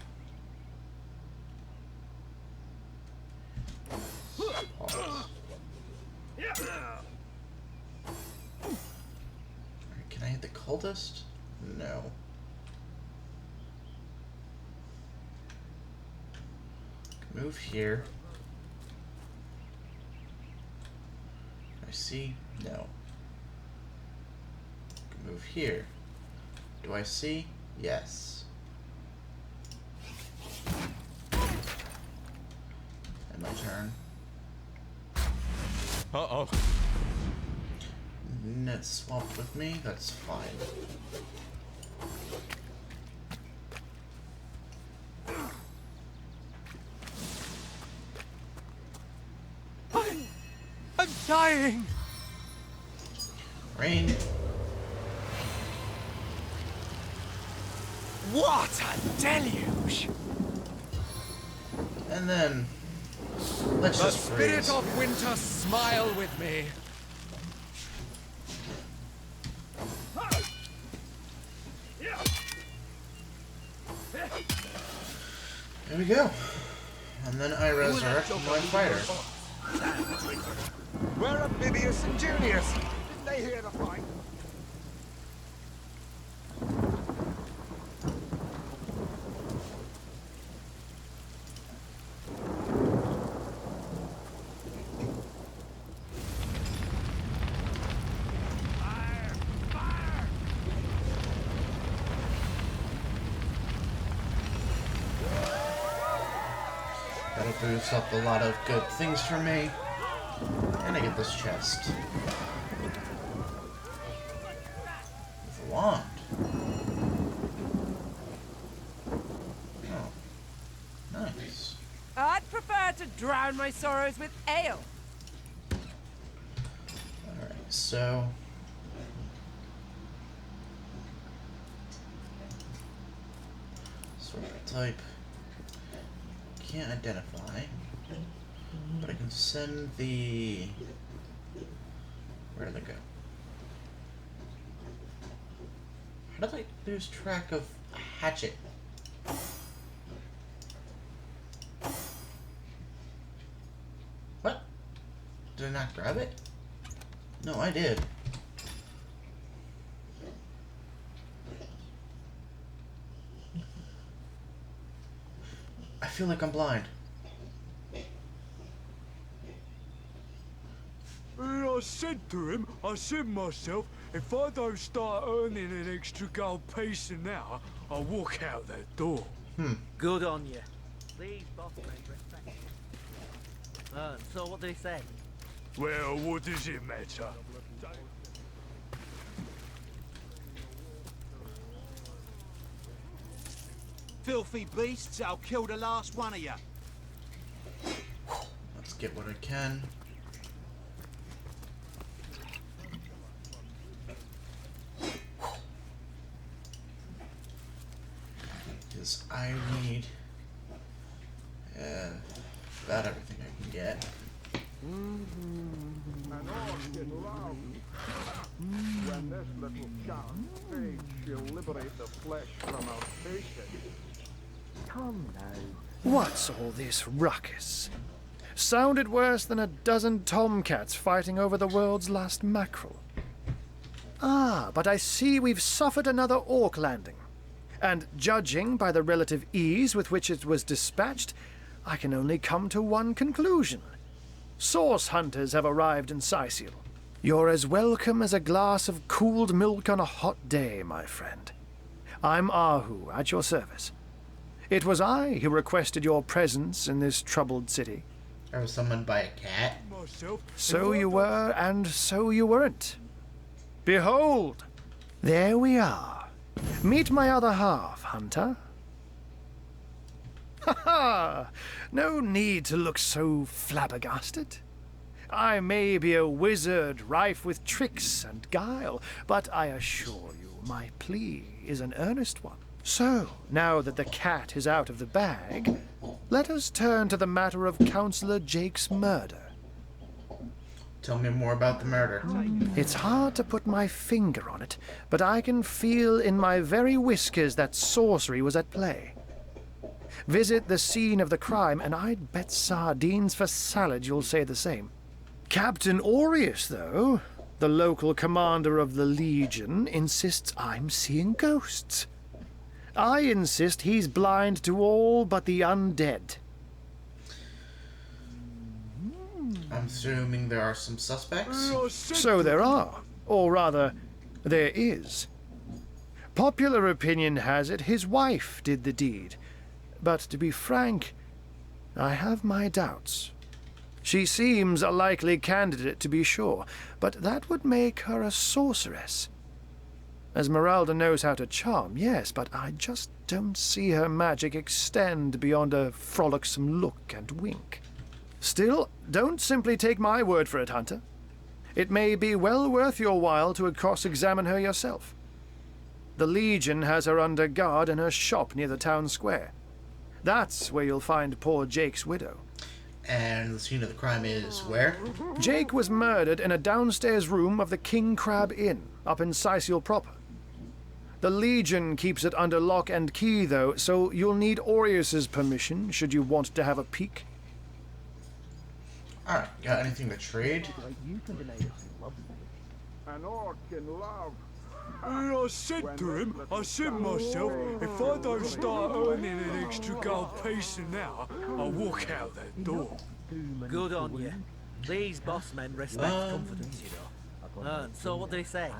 Speaker 1: Can I hit the cultist? No. Move here. I see? No. Move here. Do I see? Yes. And my turn.
Speaker 8: Uh-oh.
Speaker 1: Net swapped with me? That's fine.
Speaker 8: I'm dying!
Speaker 1: Rain.
Speaker 8: What a deluge!
Speaker 1: And then let's
Speaker 8: the
Speaker 1: just
Speaker 8: spirit
Speaker 1: freeze.
Speaker 8: of winter smile with me.
Speaker 1: There we go. And then I resurrect my fighter.
Speaker 15: Where are Vivius and Junius? Didn't they hear the fight?
Speaker 1: That'll boost up a lot of good things for me. And I get this chest. With a wand. Oh. Nice.
Speaker 4: I'd prefer to drown my sorrows with ale.
Speaker 1: Alright, so sort of type. Can't identify. But I can send the... Where did they go? How did I lose track of a hatchet? What? Did I not grab it? No, I did. I feel like I'm blind.
Speaker 12: I said to him, myself, if I don't start earning an extra gold piece an hour, I'll walk out that door.
Speaker 14: Good on you. These boss men respect you. So what did he say?
Speaker 12: Well, what does it matter?
Speaker 16: Filthy beasts, I'll kill the last one of you.
Speaker 1: Let's get what I can. Because I need about everything I can get.
Speaker 12: When this little cat fades, she'll liberate the flesh from our patience.
Speaker 17: Come now. What's all this ruckus? Sounded worse than a dozen tomcats fighting over the world's last mackerel. Ah, but I see we've suffered another orc landing. And judging by the relative ease with which it was dispatched, I can only come to one conclusion. Source hunters have arrived in Sicil. You're as welcome as a glass of cooled milk on a hot day, my friend. I'm Ahu, at your service. It was I who requested your presence in this troubled city.
Speaker 1: I was summoned by a cat.
Speaker 17: So you were, and so you weren't. Behold, there we are. Meet my other half, Hunter. Ha ha! No need to look so flabbergasted. I may be a wizard rife with tricks and guile, but I assure you my plea is an earnest one. So, now that the cat is out of the bag, let us turn to the matter of Councillor Jake's murder.
Speaker 1: Tell me more about the murder.
Speaker 17: It's hard to put my finger on it, but I can feel in my very whiskers that sorcery was at play. Visit the scene of the crime, and I'd bet sardines for salad you'll say the same. Captain Aureus, though, The local commander of the Legion insists I'm seeing ghosts. I insist he's blind to all but the undead.
Speaker 1: I'm assuming there are some suspects?
Speaker 17: So there are. Or rather, there is. Popular opinion has it his wife did the deed. But to be frank, I have my doubts. She seems a likely candidate, to be sure, but that would make her a sorceress. Esmeralda knows how to charm, yes, but I just don't see her magic extend beyond a frolicsome look and wink. Still, don't simply take my word for it, Hunter. It may be well worth your while to cross-examine her yourself. The Legion has her under guard in her shop near the town square. That's where you'll find poor Jake's widow.
Speaker 1: And the scene of the crime is where?
Speaker 17: Jake was murdered in a downstairs room of the King Crab Inn, up in Sicil proper. The Legion keeps it under lock and key, though, so you'll need Aureus's permission should you want to have a peek.
Speaker 1: Alright, got anything to trade?
Speaker 12: An orc in love. I said to him, I said myself, if I don't start earning an extra gold piece an hour, I'll walk out that door.
Speaker 14: Good on you. These boss men respect confidence, you know. So what did he say?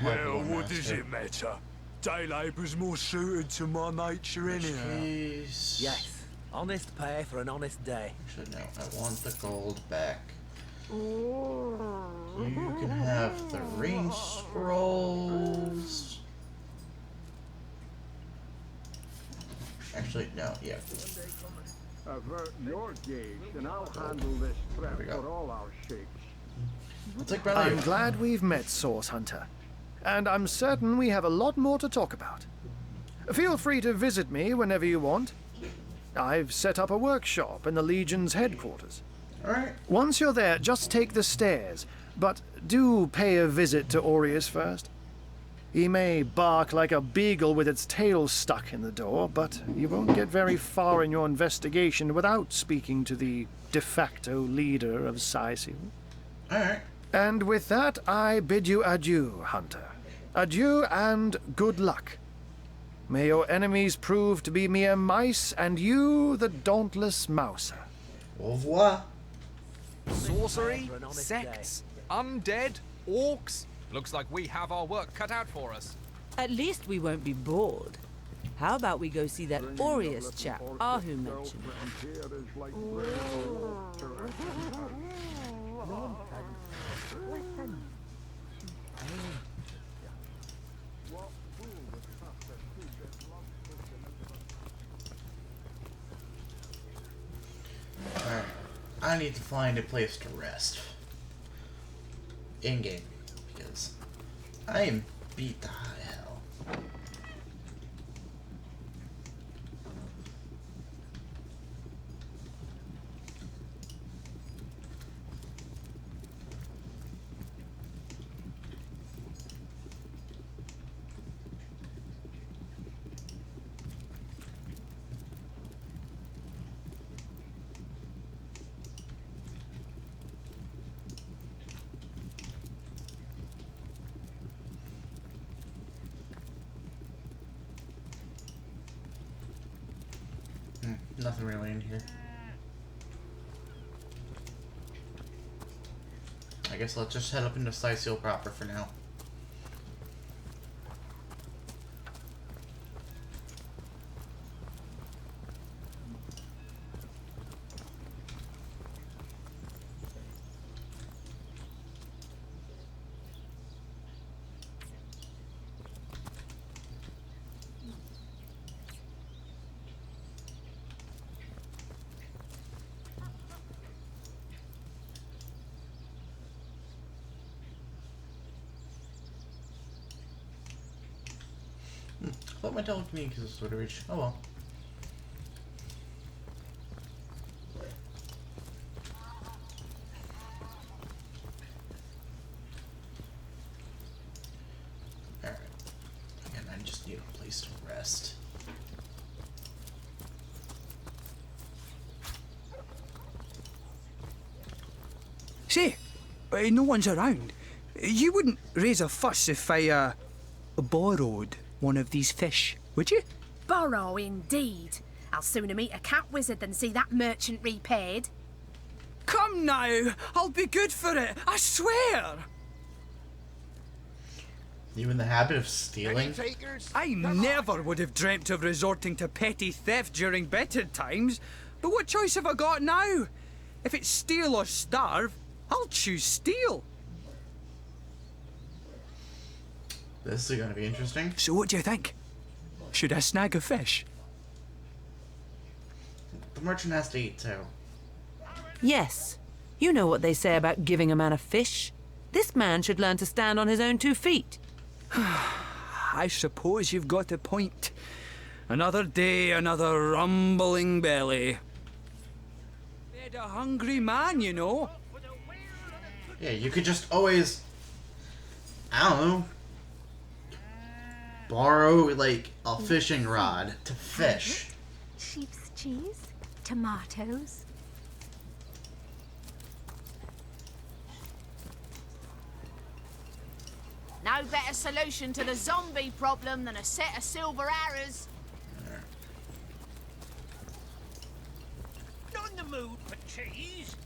Speaker 12: Well, what does it matter? Day labour's more suited to my nature anyhow.
Speaker 14: Yes, honest pay for an honest day.
Speaker 1: Actually, no, I want the gold back. You can have the ring scrolls. Actually, no, yeah.
Speaker 12: Avert your gaze, and I'll handle this threat for all our shakes.
Speaker 17: I'm glad we've met, Source Hunter. And I'm certain we have a lot more to talk about. Feel free to visit me whenever you want. I've set up a workshop in the Legion's headquarters.
Speaker 1: Alright.
Speaker 17: Once you're there, just take the stairs. But do pay a visit to Aureus first. He may bark like a beagle with its tail stuck in the door, but you won't get very far in your investigation without speaking to the de facto leader of Sicil.
Speaker 1: Alright.
Speaker 17: And with that, I bid you adieu, Hunter. Adieu and good luck. May your enemies prove to be mere mice, and you the dauntless mouser.
Speaker 1: Au revoir.
Speaker 8: Sorcery, sects, undead, orcs. Looks like we have our work cut out for us.
Speaker 4: At least we won't be bored. How about we go see that Aureus chap Ahu mentioned?
Speaker 1: Alright. I need to find a place to rest. In-game. Because I am beat to high hell. Nothing really in here. I guess let's just head up into Sicil proper for now. I thought my telecommunications would have reached. Oh well. Alright. Again, I just need a place to rest.
Speaker 18: Say, no one's around. You wouldn't raise a fuss if I, borrowed one of these fish, would you?
Speaker 19: Borrow indeed. I'll sooner meet a cat wizard than see that merchant repaid.
Speaker 18: Come now, I'll be good for it, I swear!
Speaker 1: You in the habit of stealing?
Speaker 18: I never would have dreamt of resorting to petty theft during better times, but what choice have I got now? If it's steal or starve, I'll choose steal.
Speaker 1: This is gonna be interesting.
Speaker 18: So what do you think? Should I snag a fish?
Speaker 1: The merchant has to eat too.
Speaker 4: Yes. You know what they say about giving a man a fish. This man should learn to stand on his own 2 feet.
Speaker 18: I suppose you've got a point. Another day, another rumbling belly. Fed a hungry man, you know.
Speaker 1: Yeah, you could just always, I don't know, borrow like a fishing rod to fish.
Speaker 20: Sheep's cheese, tomatoes.
Speaker 10: No better solution to the zombie problem than a set of silver arrows.
Speaker 16: Not in the mood for cheese.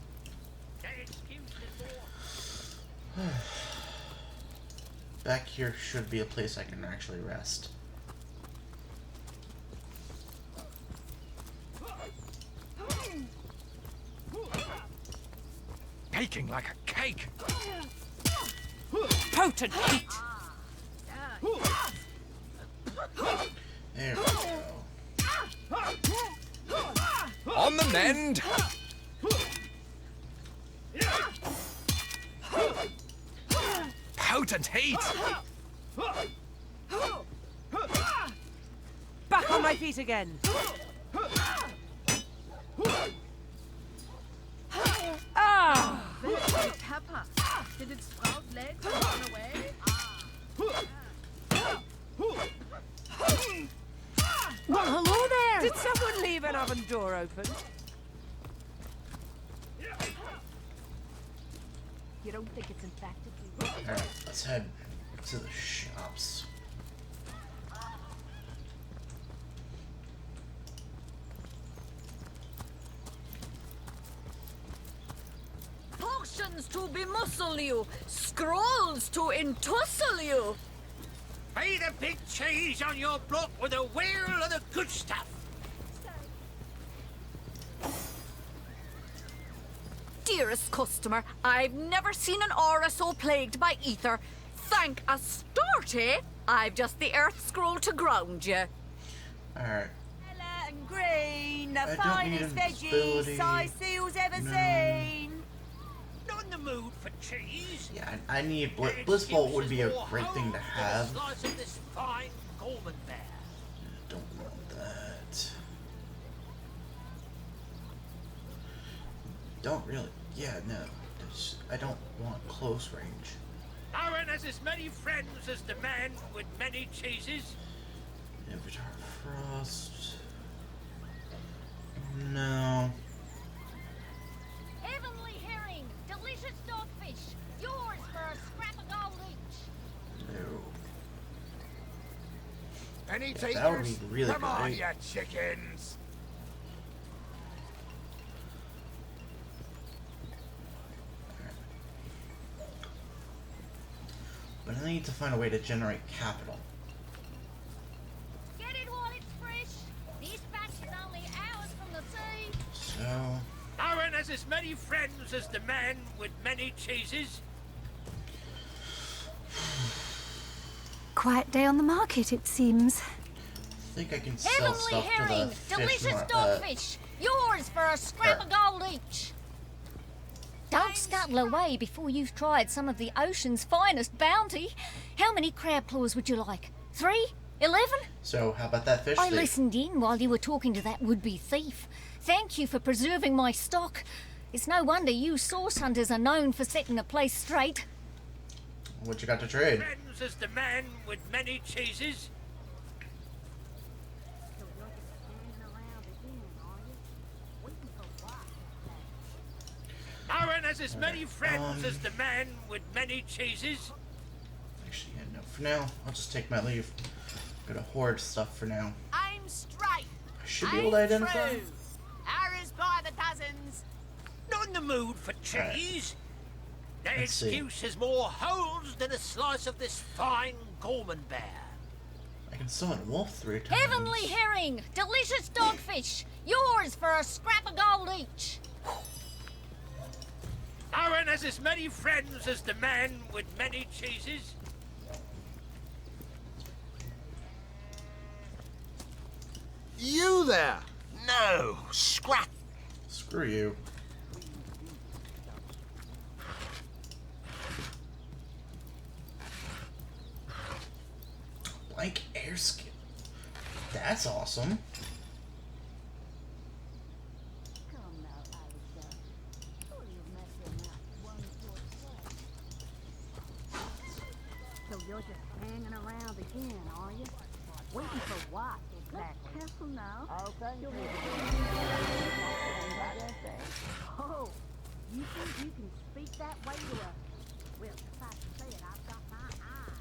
Speaker 16: That excuse is more.
Speaker 1: Back here should be a place I can actually rest.
Speaker 8: Baking like a cake.
Speaker 4: Potent heat!
Speaker 1: There we go.
Speaker 8: On the mend. Potent heat.
Speaker 4: Back on my feet again. Ah!
Speaker 10: Pepper. Did its sprout legs run away?
Speaker 4: Well, hello there! Did someone leave an oven door open?
Speaker 20: You don't think it's infected, do you?
Speaker 1: Alright, let's head to the shops.
Speaker 21: Potions to bemuscle you, scrolls to entussle you.
Speaker 16: Pay the big cheese on your block with a wheel of the good stuff.
Speaker 21: Dearest customer, I've never seen an aura so plagued by ether. Thank Astarte, I've just the earth scroll to ground you.
Speaker 1: Alright.
Speaker 21: And green, the
Speaker 1: I don't need
Speaker 21: finest
Speaker 1: invisibility.
Speaker 21: veggies Side Seal's ever seen.
Speaker 16: Not in the mood for cheese.
Speaker 1: Yeah, I need Bliss Bolt would be a great thing to have.
Speaker 16: Slice of this fine Gorman bear.
Speaker 1: Don't want that. Don't really. Yeah, no. I don't want close range.
Speaker 16: Aaron has as many friends as the man with many cheeses.
Speaker 1: Avatar Frost. No.
Speaker 20: Heavenly herring, delicious dogfish, yours for a scrap of gold each.
Speaker 1: No.
Speaker 15: Any
Speaker 1: Yeah, that would be really
Speaker 15: Come
Speaker 1: good.
Speaker 15: on, you chickens!
Speaker 1: But I need to find a way to generate capital.
Speaker 20: Get it while it's fresh. This batch is only hours from the sea.
Speaker 1: So.
Speaker 16: Aaron has as many friends as the man with many cheeses.
Speaker 20: Quiet day on the market, it seems.
Speaker 1: I think I can sell
Speaker 20: Heavenly
Speaker 1: stuff
Speaker 20: herring,
Speaker 1: to the fish
Speaker 20: delicious dogfish, yours for a scrap of gold each. Don't scuttle away before you've tried some of the ocean's finest bounty. How many crab claws would you like? 3? 11?
Speaker 1: So, how about that fish
Speaker 20: I
Speaker 1: thief?
Speaker 20: listened in while you were talking to that would-be thief. Thank you for preserving my stock. It's no wonder you source hunters are known for setting the place straight.
Speaker 1: What you got to trade?
Speaker 16: Friends as the man with many cheeses. Aaron has as many friends as the man with many cheeses.
Speaker 1: Actually, yeah, no. For now, I'll just take my leave. Gonna hoard stuff for now.
Speaker 21: I'm straight.
Speaker 1: I should be able to identify.
Speaker 21: True. Arrows by the dozens.
Speaker 16: Not in the mood for cheese. That
Speaker 1: Let's see.
Speaker 16: excuse has more holes than a slice of this fine Gorman bear.
Speaker 1: I can summon wolf 3 times.
Speaker 20: Heavenly herring! Delicious dogfish! Yours for a scrap of gold each!
Speaker 16: No one has as many friends as the man with many cheeses.
Speaker 15: You there! No! Scrap!
Speaker 1: Screw you. Blank air skin. That's awesome.
Speaker 3: So you're just hanging around again, are you? Waiting for what, exactly? Careful now. Okay. Oh, you think you can speak that way to us? Well, suffice to say it, I've got my eye.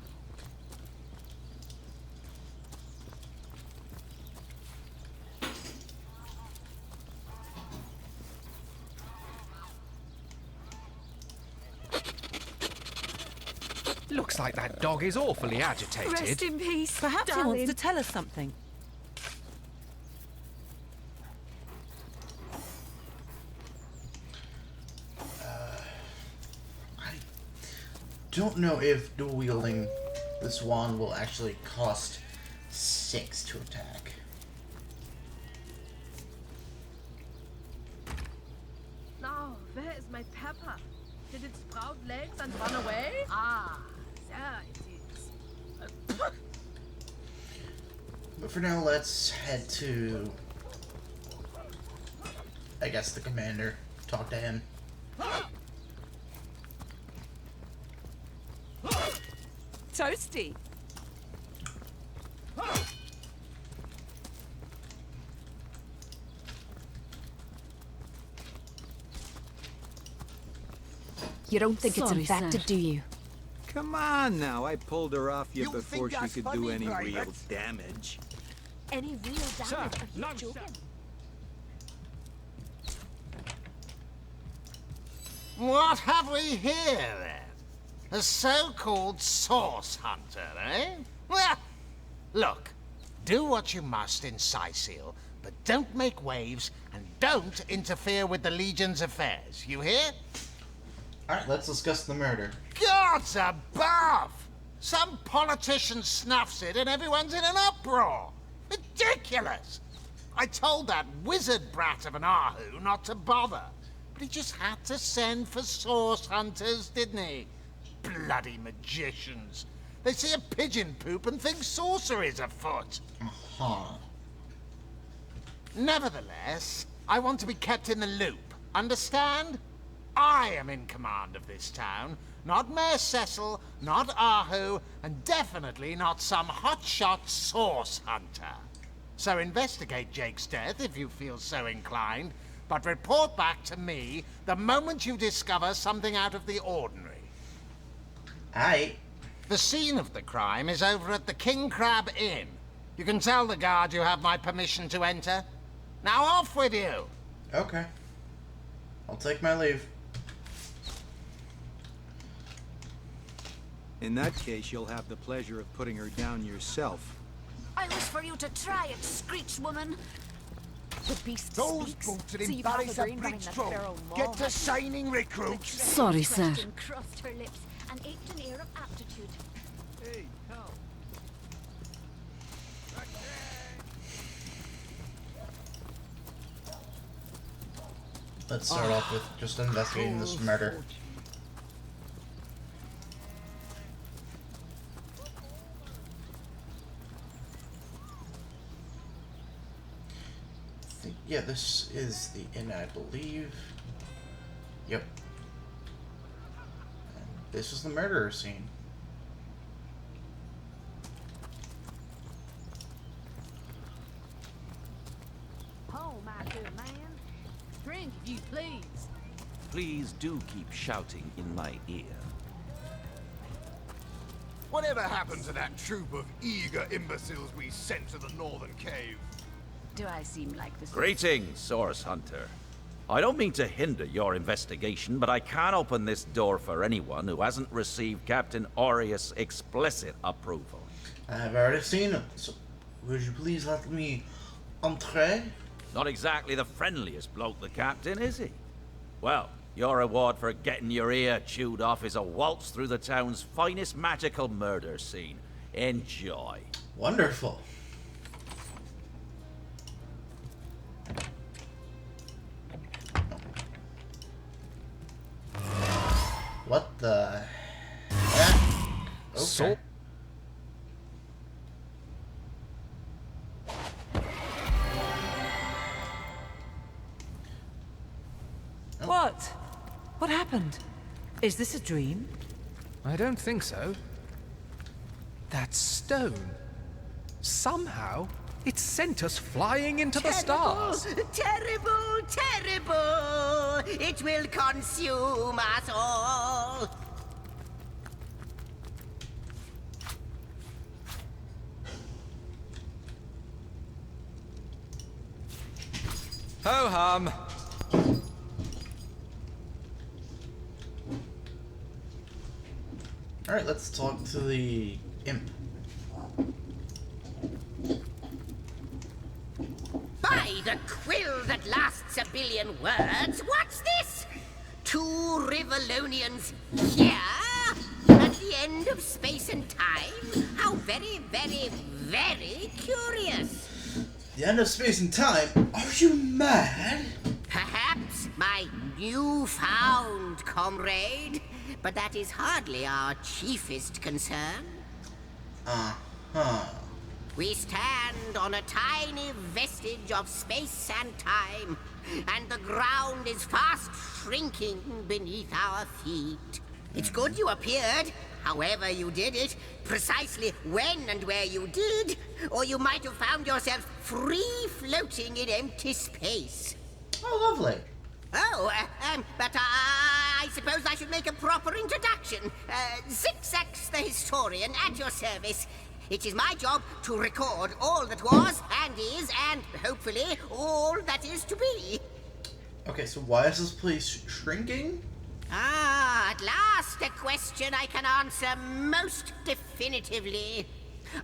Speaker 8: Looks like that dog is awfully agitated.
Speaker 4: Rest
Speaker 19: in peace,
Speaker 4: Perhaps he wants to tell us something.
Speaker 1: Don't know if dual wielding this wand will actually cost 6 to attack.
Speaker 22: Now, where is my pepper? Did it sprout legs and run away? Ah, there it is.
Speaker 1: But for now, let's head to, I guess, the commander. Talk to him.
Speaker 4: Toasty.
Speaker 5: You don't think it's
Speaker 23: Sorry,
Speaker 5: infected,
Speaker 23: sir.
Speaker 5: do you?
Speaker 23: Come on now, I pulled her off you before she
Speaker 15: that's
Speaker 23: could
Speaker 15: funny,
Speaker 23: do any
Speaker 15: Private?
Speaker 23: real damage.
Speaker 19: Any real damage?
Speaker 23: Sir,
Speaker 19: Are you
Speaker 23: no,
Speaker 19: joking?
Speaker 15: What have we here, then? A so-called source hunter, eh? Well, look, do what you must in Sicil, but don't make waves and don't interfere with the Legion's affairs. You hear?
Speaker 1: Alright, let's discuss the murder.
Speaker 15: Gods above! Some politician snuffs it and everyone's in an uproar. Ridiculous! I told that wizard brat of an Ahu not to bother. But he just had to send for source hunters, didn't he? Bloody magicians. They see a pigeon poop and think sorcery's afoot.
Speaker 1: Huh.
Speaker 15: Nevertheless, I want to be kept in the loop. Understand? I am in command of this town. Not Mayor Cecil, not Ahu, and definitely not some hotshot source hunter. So investigate Jake's death if you feel so inclined, but report back to me the moment you discover something out of the ordinary.
Speaker 1: Aye.
Speaker 15: The scene of the crime is over at the King Crab Inn. You can tell the guard you have my permission to enter. Now off with you!
Speaker 1: Okay. I'll take my leave.
Speaker 23: In that case, you'll have the pleasure of putting her down yourself.
Speaker 21: I wish for you to try it, Screech woman.
Speaker 19: The beast
Speaker 15: Those
Speaker 19: speaks.
Speaker 15: bolted
Speaker 19: So
Speaker 15: in
Speaker 19: you've got
Speaker 15: barrels
Speaker 19: the
Speaker 15: of
Speaker 19: dream behind
Speaker 15: bridge
Speaker 19: that
Speaker 15: stroke.
Speaker 19: feral
Speaker 15: Get
Speaker 19: maw,
Speaker 15: to
Speaker 19: have you?
Speaker 15: signing, recruits.
Speaker 23: Sorry, sir.
Speaker 21: Crossed her lips and ached an air of aptitude.
Speaker 8: Hey, help.
Speaker 1: Let's start off with just investigating this murder. Yeah, this is the inn, I believe. Yep. And this is the murder scene.
Speaker 22: Oh, my good man. Drink, if you please.
Speaker 13: please do keep shouting in my ear.
Speaker 2: Whatever happened to that troop of eager imbeciles we sent to the northern cave?
Speaker 10: Do I seem like this?
Speaker 13: Greetings, Source Hunter. I don't mean to hinder your investigation, but I can't open this door for anyone who hasn't received Captain Aureus' explicit approval.
Speaker 1: I've already seen him, so would you please let me entrer?
Speaker 13: Not exactly the friendliest bloke, the Captain, is he? Well, your reward for getting your ear chewed off is a waltz through the town's finest magical murder scene. Enjoy.
Speaker 1: Wonderful. What the heck? Okay.
Speaker 8: So
Speaker 4: What? What happened? Is this a dream?
Speaker 8: I don't think so. That stone. Somehow, it sent us flying into the stars.
Speaker 6: Terrible, terrible! It will consume us all!
Speaker 8: Ho hum!
Speaker 1: Alright, let's talk to the imp.
Speaker 6: By the quill that lasts a billion words, what's this? Two Rivalonians here? At the end of space and time? How very, very, very curious.
Speaker 1: The end of space and time? Are you mad?
Speaker 6: Perhaps my newfound comrade, but that is hardly our chiefest concern.
Speaker 1: Uh-huh.
Speaker 6: We stand on a tiny vestige of space and time, and the ground is fast shrinking beneath our feet. It's good you appeared, however you did it, precisely when and where you did, or you might have found yourself free floating in empty space.
Speaker 1: Oh, lovely.
Speaker 6: Oh, but I suppose I should make a proper introduction. Zigzax the historian at your service. It is my job to record all that was and is, and hopefully all that is to be.
Speaker 1: Okay, so why is this place shrinking?
Speaker 6: Ah, at last a question I can answer most definitively.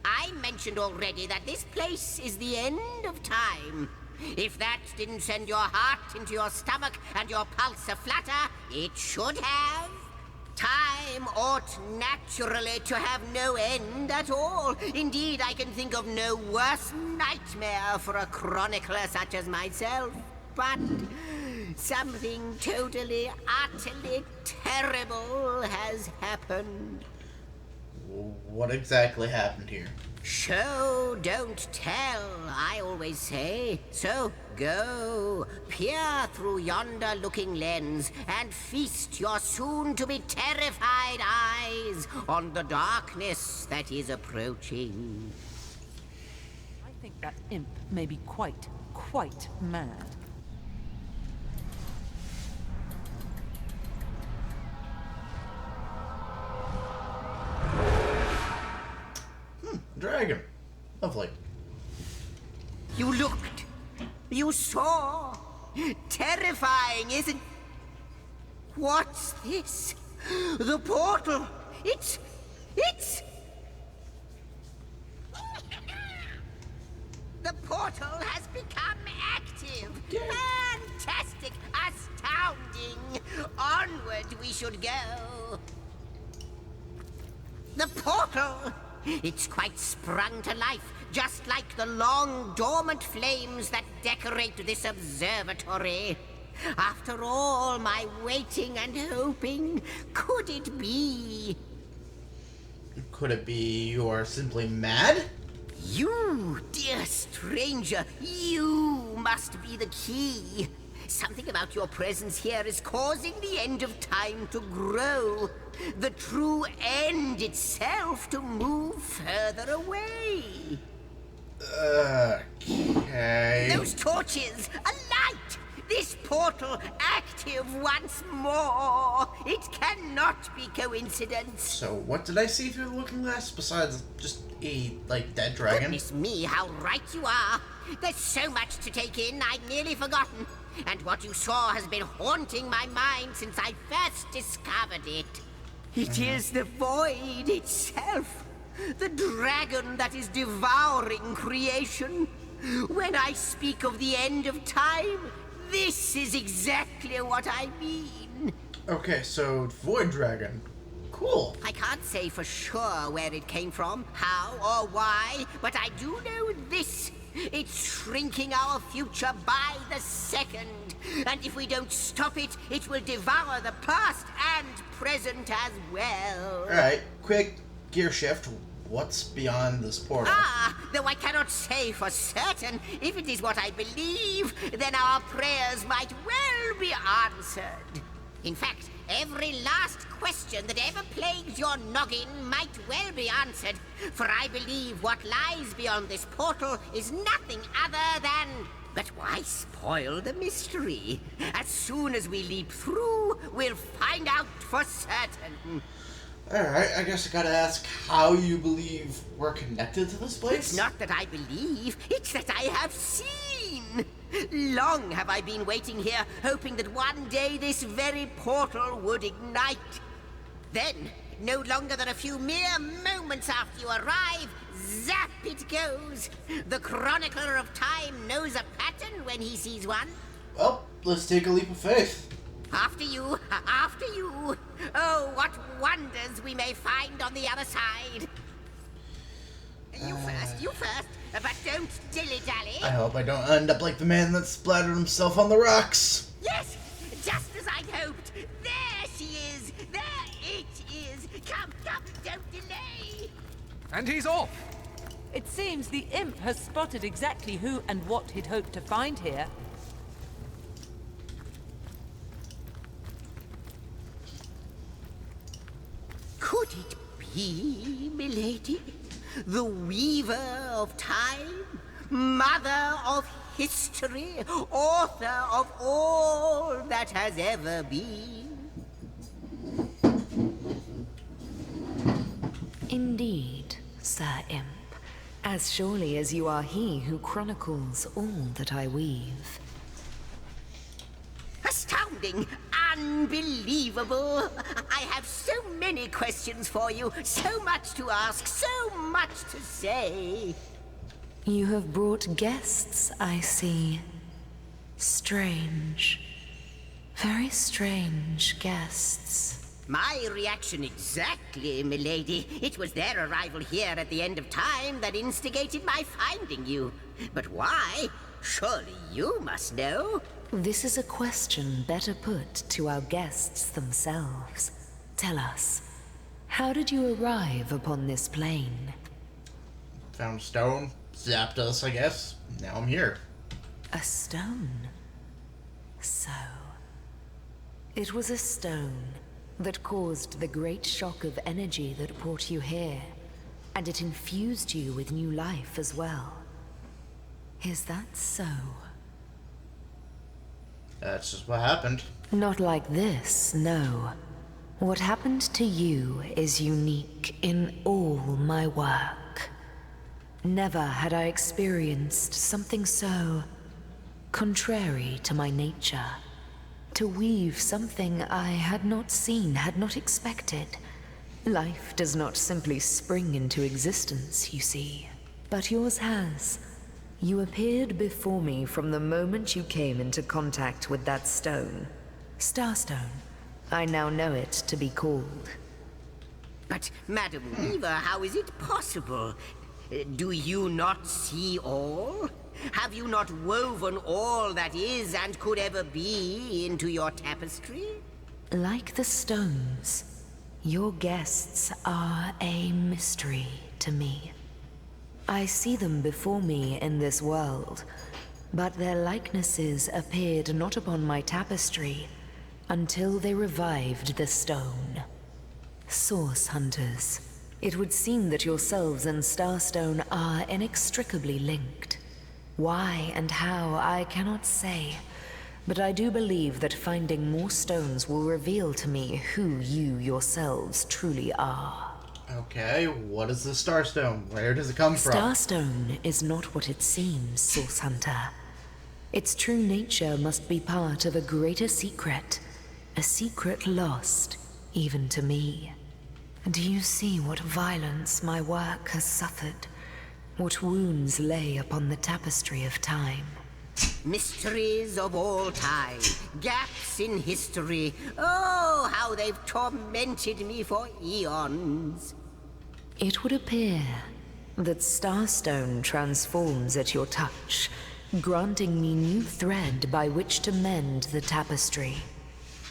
Speaker 6: I mentioned already that this place is the end of time. If that didn't send your heart into your stomach and your pulse a-flutter, it should have. Time ought naturally to have no end at all. Indeed, I can think of no worse nightmare for a chronicler such as myself. But something totally, utterly terrible has happened.
Speaker 1: What exactly happened here?
Speaker 6: Show, don't tell, I always say. So go, peer through yonder looking lens, and feast your soon-to-be terrified eyes on the darkness that is approaching.
Speaker 4: I think that imp may be quite mad.
Speaker 1: Dragon. Lovely.
Speaker 6: You looked. You saw. Terrifying, isn't... What's this? The portal. It's... The portal has become active. Fantastic. Astounding. Onward we should go. The portal. It's quite sprung to life, just like the long dormant flames that decorate this observatory. After all my waiting and hoping, could it be?
Speaker 1: Could it be you are simply mad?
Speaker 6: You, dear stranger, you must be the key. Something about your presence here is causing the end of time to grow. The true end itself to move further away.
Speaker 1: Okay.
Speaker 6: Those torches! A light! this portal active once more. It cannot be coincidence.
Speaker 1: So what did I see through the looking glass besides just a, like, dead dragon?
Speaker 6: Goodness me, how right you are. There's so much to take in, I'd nearly forgotten. And what you saw has been haunting my mind since I first discovered it. It is the void itself. The dragon that is devouring creation. When I speak of the end of time, this is exactly what I mean.
Speaker 1: Okay, so Void Dragon. Cool.
Speaker 6: I can't say for sure where it came from, how or why, but I do know this. It's shrinking our future by the second. And if we don't stop it, it will devour the past and present as well.
Speaker 1: Alright, quick gear shift. What's beyond this portal?
Speaker 6: Ah, though I cannot say for certain. If it is what I believe, then our prayers might well be answered. In fact, every last question that ever plagued your noggin might well be answered. For I believe what lies beyond this portal is nothing other than... But why spoil the mystery? As soon as we leap through, we'll find out for certain.
Speaker 1: Alright, I guess I gotta ask how you believe we're connected to this place?
Speaker 6: It's not that I believe, it's that I have seen. Long have I been waiting here, hoping that one day this very portal would ignite. Then, no longer than a few mere moments after you arrive, zap it goes. The chronicler of time knows a pattern when he sees one.
Speaker 1: Well, let's take a leap of faith.
Speaker 6: After you, after you. Oh, what wonders we may find on the other side. You first, but don't dilly-dally.
Speaker 1: I hope I don't end up like the man that splattered himself on the rocks.
Speaker 6: Yes, just as I'd hoped. There she is. There it is. Come, don't delay.
Speaker 8: And he's off.
Speaker 4: It seems the imp has spotted exactly who and what he'd hoped to find here.
Speaker 6: Could it be, milady? The weaver of time? Mother of history? Author of all that has ever been?
Speaker 5: Indeed, Sir Imp. As surely as you are he who chronicles all that I weave.
Speaker 6: Astounding! Unbelievable! I have so many questions for you, so much to ask, so much to say.
Speaker 5: You have brought guests, I see. Strange. Very strange guests.
Speaker 6: My reaction exactly, milady. It was their arrival here at the end of time that instigated my finding you. But why? Surely you must know.
Speaker 5: This is a question better put to our guests themselves. Tell us, how did you arrive upon this plane?
Speaker 1: Found a stone, zapped us, I guess. Now I'm here.
Speaker 5: A stone? So, it was a stone that caused the great shock of energy that brought you here, and it infused you with new life as well. Is that so?
Speaker 1: That's just what happened.
Speaker 5: Not like this, no. What happened to you is unique in all my work. Never had I experienced something so contrary to my nature. To weave something I had not seen, had not expected. Life does not simply spring into existence, you see. But yours has. You appeared before me from the moment you came into contact with that stone. Starstone. I now know it to be called.
Speaker 6: But, Madam Weaver, how is it possible? Do you not see all? Have you not woven all that is and could ever be into your tapestry?
Speaker 5: Like the stones, your guests are a mystery to me. I see them before me in this world, but their likenesses appeared not upon my tapestry until they revived the stone. Source hunters, it would seem that yourselves and Starstone are inextricably linked. Why and how, I cannot say, but I do believe that finding more stones will reveal to me who you yourselves truly are.
Speaker 1: Okay, what is the Starstone? Where does it come from?
Speaker 5: Starstone is not what it seems, Source Hunter. Its true nature must be part of a greater secret, a secret lost even to me. Do you see what violence my work has suffered? What wounds lay upon the tapestry of time?
Speaker 6: Mysteries of all time, gaps in history. Oh, how they've tormented me for eons.
Speaker 5: It would appear that Starstone transforms at your touch, granting me new thread by which to mend the tapestry.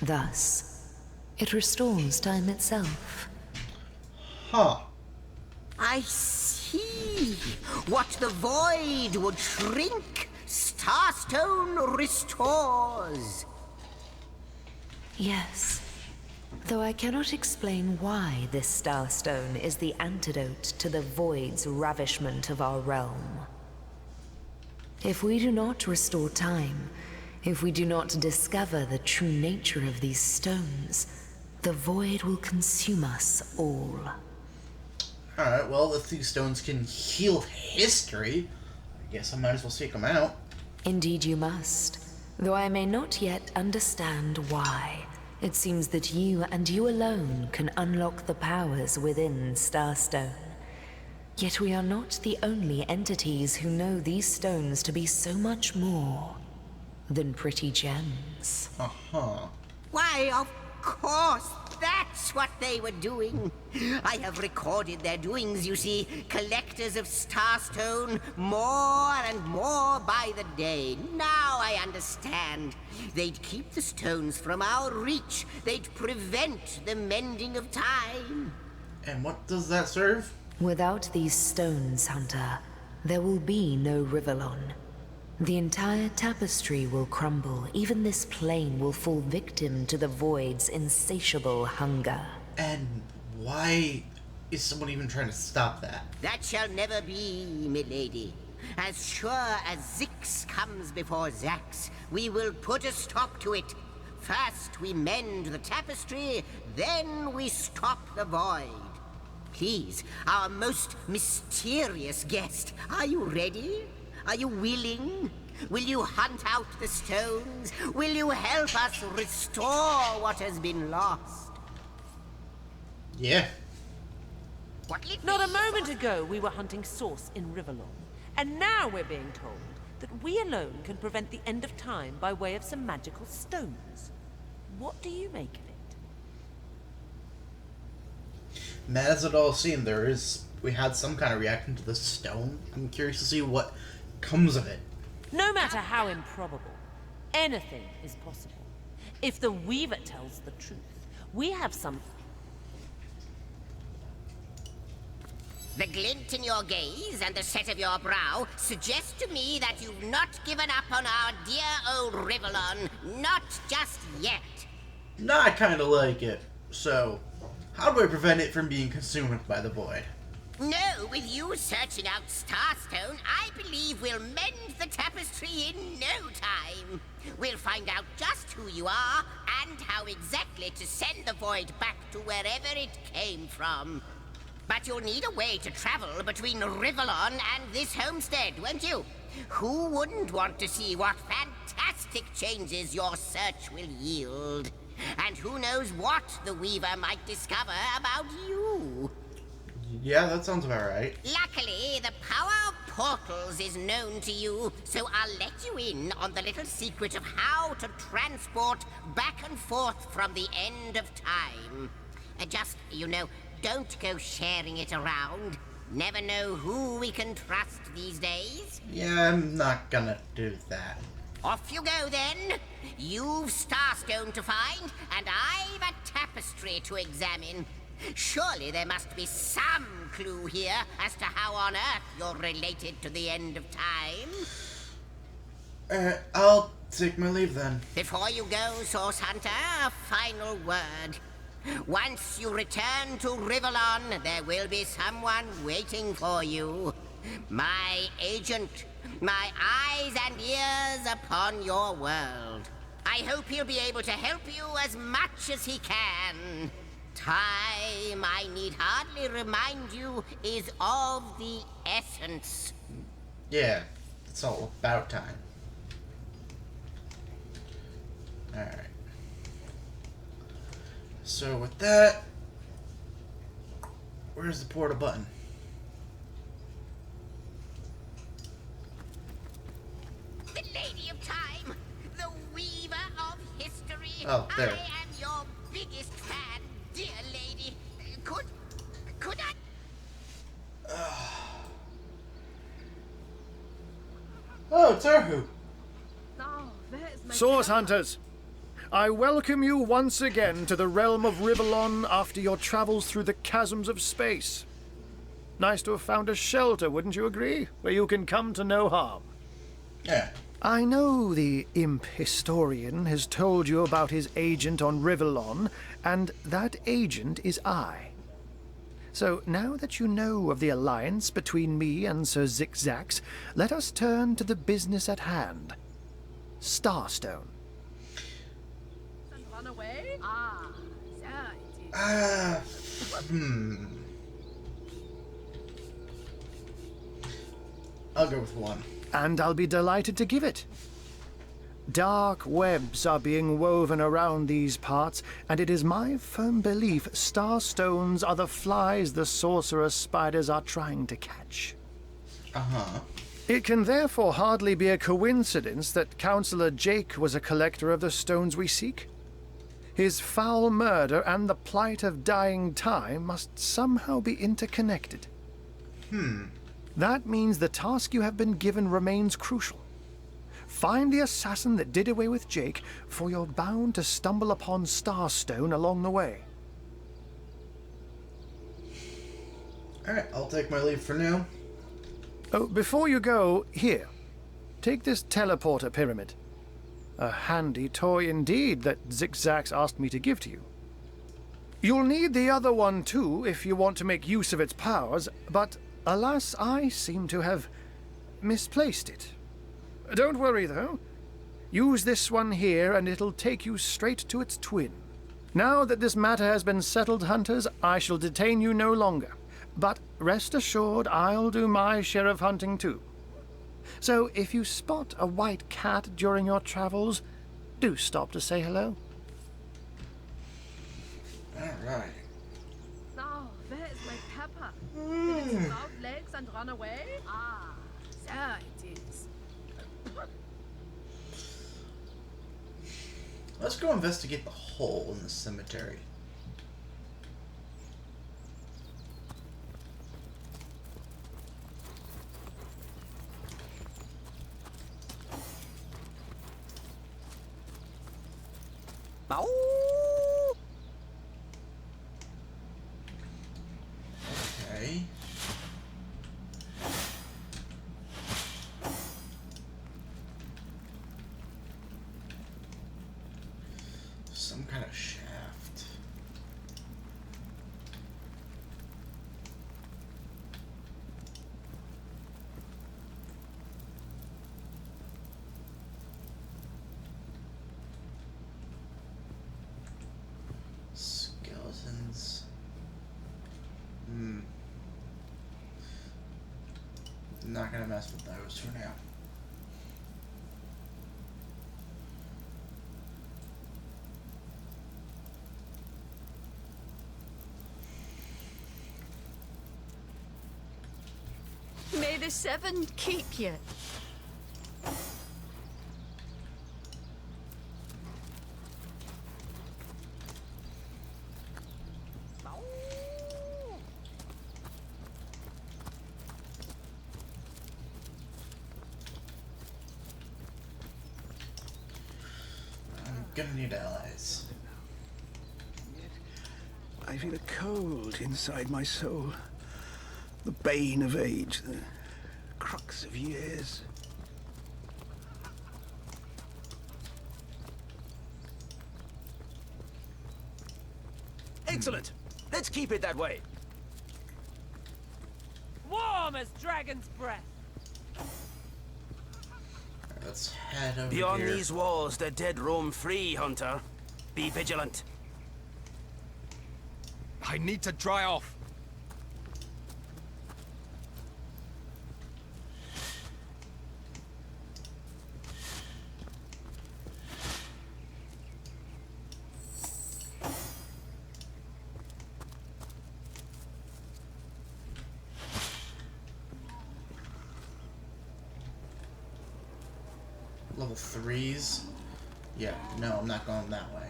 Speaker 5: Thus, it restores time itself.
Speaker 1: Huh.
Speaker 6: I see. What the void would shrink, Starstone restores.
Speaker 5: Yes. Though I cannot explain why this Starstone is the antidote to the void's ravishment of our realm. If we do not restore time, if we do not discover the true nature of these stones, the void will consume us all.
Speaker 1: Alright, well, if these stones can heal history, I guess I might as well seek them out.
Speaker 5: Indeed you must, though I may not yet understand why. It seems that you and you alone can unlock the powers within Starstone. Yet we are not the only entities who know these stones to be so much more than pretty gems.
Speaker 1: Uh-huh.
Speaker 6: Why, of course, that's what they were doing. I have recorded their doings, you see. Collectors of Starstone, more and more by the day. Now I understand. They'd keep the stones from our reach. They'd prevent the mending of time.
Speaker 1: And what does that serve?
Speaker 5: Without these stones, Hunter, there will be no Rivellon. The entire tapestry will crumble. Even this plane will fall victim to the void's insatiable hunger.
Speaker 1: And why is someone even trying to stop that?
Speaker 6: That shall never be, milady. As sure as Zix comes before Zax, we will put a stop to it. First we mend the tapestry, then we stop the void. Please, our most mysterious guest, are you ready? Are you willing? Will you hunt out the stones? Will you help us restore what has been lost?
Speaker 1: Yeah.
Speaker 4: Not a moment ago we were hunting Source in Rivellon, and now we're being told that we alone can prevent the end of time by way of some magical stones. What do you make of it?
Speaker 1: As it all seemed, we had some kind of reaction to the stone. I'm curious to see what comes of it.
Speaker 4: No matter how improbable, anything is possible. If the Weaver tells the truth, we have some...
Speaker 6: The glint in your gaze and the set of your brow suggest to me that you've not given up on our dear old Rivellon. Not just yet.
Speaker 1: No, I kind of like it. So, how do I prevent it from being consumed by the void?
Speaker 6: No, with you searching out Starstone, I believe we'll mend the tapestry in no time. We'll find out just who you are and how exactly to send the void back to wherever it came from. But you'll need a way to travel between Rivellon and this homestead, won't you? Who wouldn't want to see what fantastic changes your search will yield? And who knows what the Weaver might discover about you?
Speaker 1: Yeah, that sounds about right.
Speaker 6: Luckily, the power of portals is known to you, so I'll let you in on the little secret of how to transport back and forth from the end of time. Just, don't go sharing it around. Never know who we can trust these days.
Speaker 1: Yeah, I'm not gonna do that.
Speaker 6: Off you go, then. You've Starstone to find, and I've a tapestry to examine. Surely there must be some clue here as to how on earth you're related to the end of time.
Speaker 1: I'll take my leave then.
Speaker 6: Before you go, Source Hunter, a final word. Once you return to Rivellon, there will be someone waiting for you. My agent, my eyes and ears upon your world. I hope he'll be able to help you as much as he can. Time, I need hardly remind you, is of the essence.
Speaker 1: Yeah, it's all about time. Alright. So with that, where's the portal button?
Speaker 6: The Lady of Time, the weaver of history.
Speaker 1: Oh, there.
Speaker 6: I am your biggest fan, dear lady. Could I?
Speaker 1: Oh, it's Arhu.
Speaker 17: Source Hunters, I welcome you once again to the realm of Rivellon after your travels through the chasms of space. Nice to have found a shelter, wouldn't you agree? Where you can come to no harm.
Speaker 1: Yeah.
Speaker 17: I know the imp historian has told you about his agent on Rivellon, and that agent is I. So now that you know of the alliance between me and Sir Zigzax, let us turn to the business at hand. Starstone.
Speaker 22: Run away? Ah, there it is.
Speaker 1: I'll go with one.
Speaker 17: And I'll be delighted to give it. Dark webs are being woven around these parts, and it is my firm belief starstones are the flies the sorcerer spiders are trying to catch.
Speaker 1: Uh-huh.
Speaker 17: It can therefore hardly be a coincidence that Councillor Jake was a collector of the stones we seek. His foul murder and the plight of dying time must somehow be interconnected. That means the task you have been given remains crucial. Find the assassin that did away with Jake, for you're bound to stumble upon Starstone along the way.
Speaker 1: Alright, I'll take my leave for now.
Speaker 17: Oh, before you go, here. Take this teleporter pyramid. A handy toy indeed that Zigzax asked me to give to you. You'll need the other one too if you want to make use of its powers, but alas, I seem to have misplaced it. Don't worry though. Use this one here and it'll take you straight to its twin. Now that this matter has been settled, Hunters, I shall detain you no longer. But rest assured, I'll do my share of hunting too. So if you spot a white cat during your travels, do stop to say hello.
Speaker 1: Alright.
Speaker 22: Now, where is my pepper? Did it sprout legs and run away? Ah, there it is.
Speaker 1: Let's go investigate the hole in the cemetery. Okay. Some kind of shaft. Skeletons. Not gonna mess with those for now.
Speaker 21: May the seven keep you.
Speaker 1: I'm gonna need allies.
Speaker 7: I feel a cold inside my soul. The bane of age, the crux of years.
Speaker 14: Excellent. Let's keep it that way.
Speaker 4: Warm as dragon's breath.
Speaker 1: let's head over
Speaker 9: Beyond
Speaker 1: here.
Speaker 9: these walls, the dead roam free, Hunter. Be vigilant.
Speaker 8: I need to dry off.
Speaker 1: Level 3s? Yeah, no, I'm not going that way.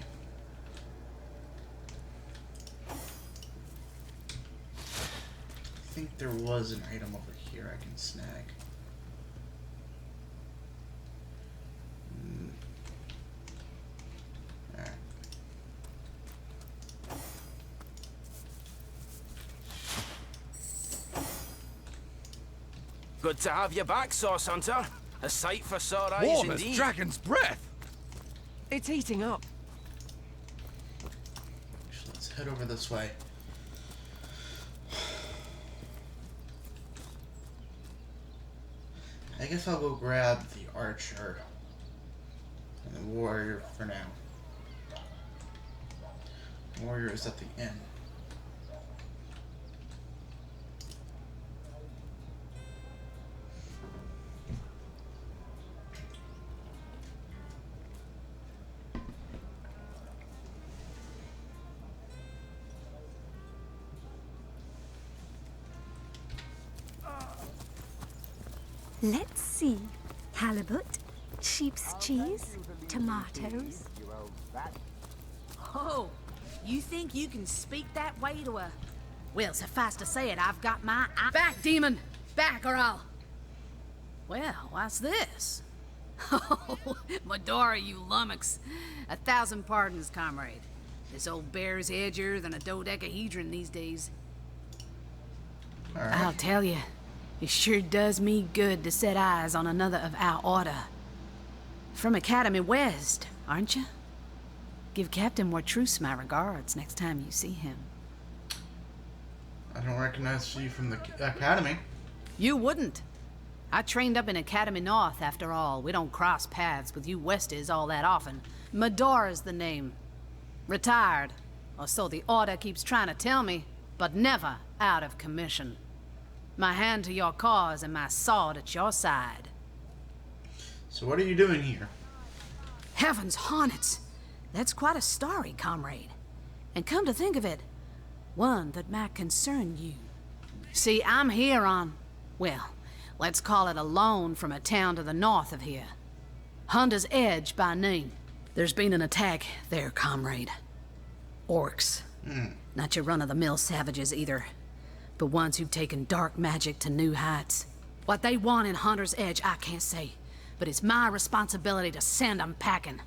Speaker 1: I think there was an item over here I can snag. Alright.
Speaker 9: Good to have you back, Sauce Hunter. A sight for sore eyes
Speaker 8: Warm as
Speaker 9: indeed.
Speaker 8: dragon's breath.
Speaker 4: It's heating up.
Speaker 1: Actually, let's head over this way. I guess I'll go grab the archer and the warrior for now. Warrior is at the end.
Speaker 3: Let's see. Halibut, sheep's cheese, tomatoes.
Speaker 19: Oh, you think you can speak that way to a... Well, suffice to say it, I've got my eye... Back, demon! Back, or I'll... Well, what's this? Oh, Medora, you lummox. 1,000 pardons, comrade. This old bear's edgier than a dodecahedron these days.
Speaker 1: All right.
Speaker 19: I'll tell you, it sure does me good to set eyes on another of our order. From Academy West, aren't you? Give Captain Wartruce my regards next time you see him.
Speaker 1: I don't recognize you from the academy.
Speaker 19: You wouldn't. I trained up in Academy North, after all. We don't cross paths with you Westies all that often. Medora's the name. Retired, or so the Order keeps trying to tell me, but never out of commission. My hand to your cause and my sword at your side.
Speaker 1: So what are you doing here?
Speaker 19: Heavens hornets! That's quite a story, comrade. And come to think of it, one that might concern you. See, I'm here on, well, let's call it a loan from a town to the north of here. Hunter's Edge by name. There's been an attack there, comrade. Orcs. Not your run-of-the-mill savages either, but ones who've taken dark magic to new heights. What they want in Hunter's Edge, I can't say, but it's my responsibility to send them packing.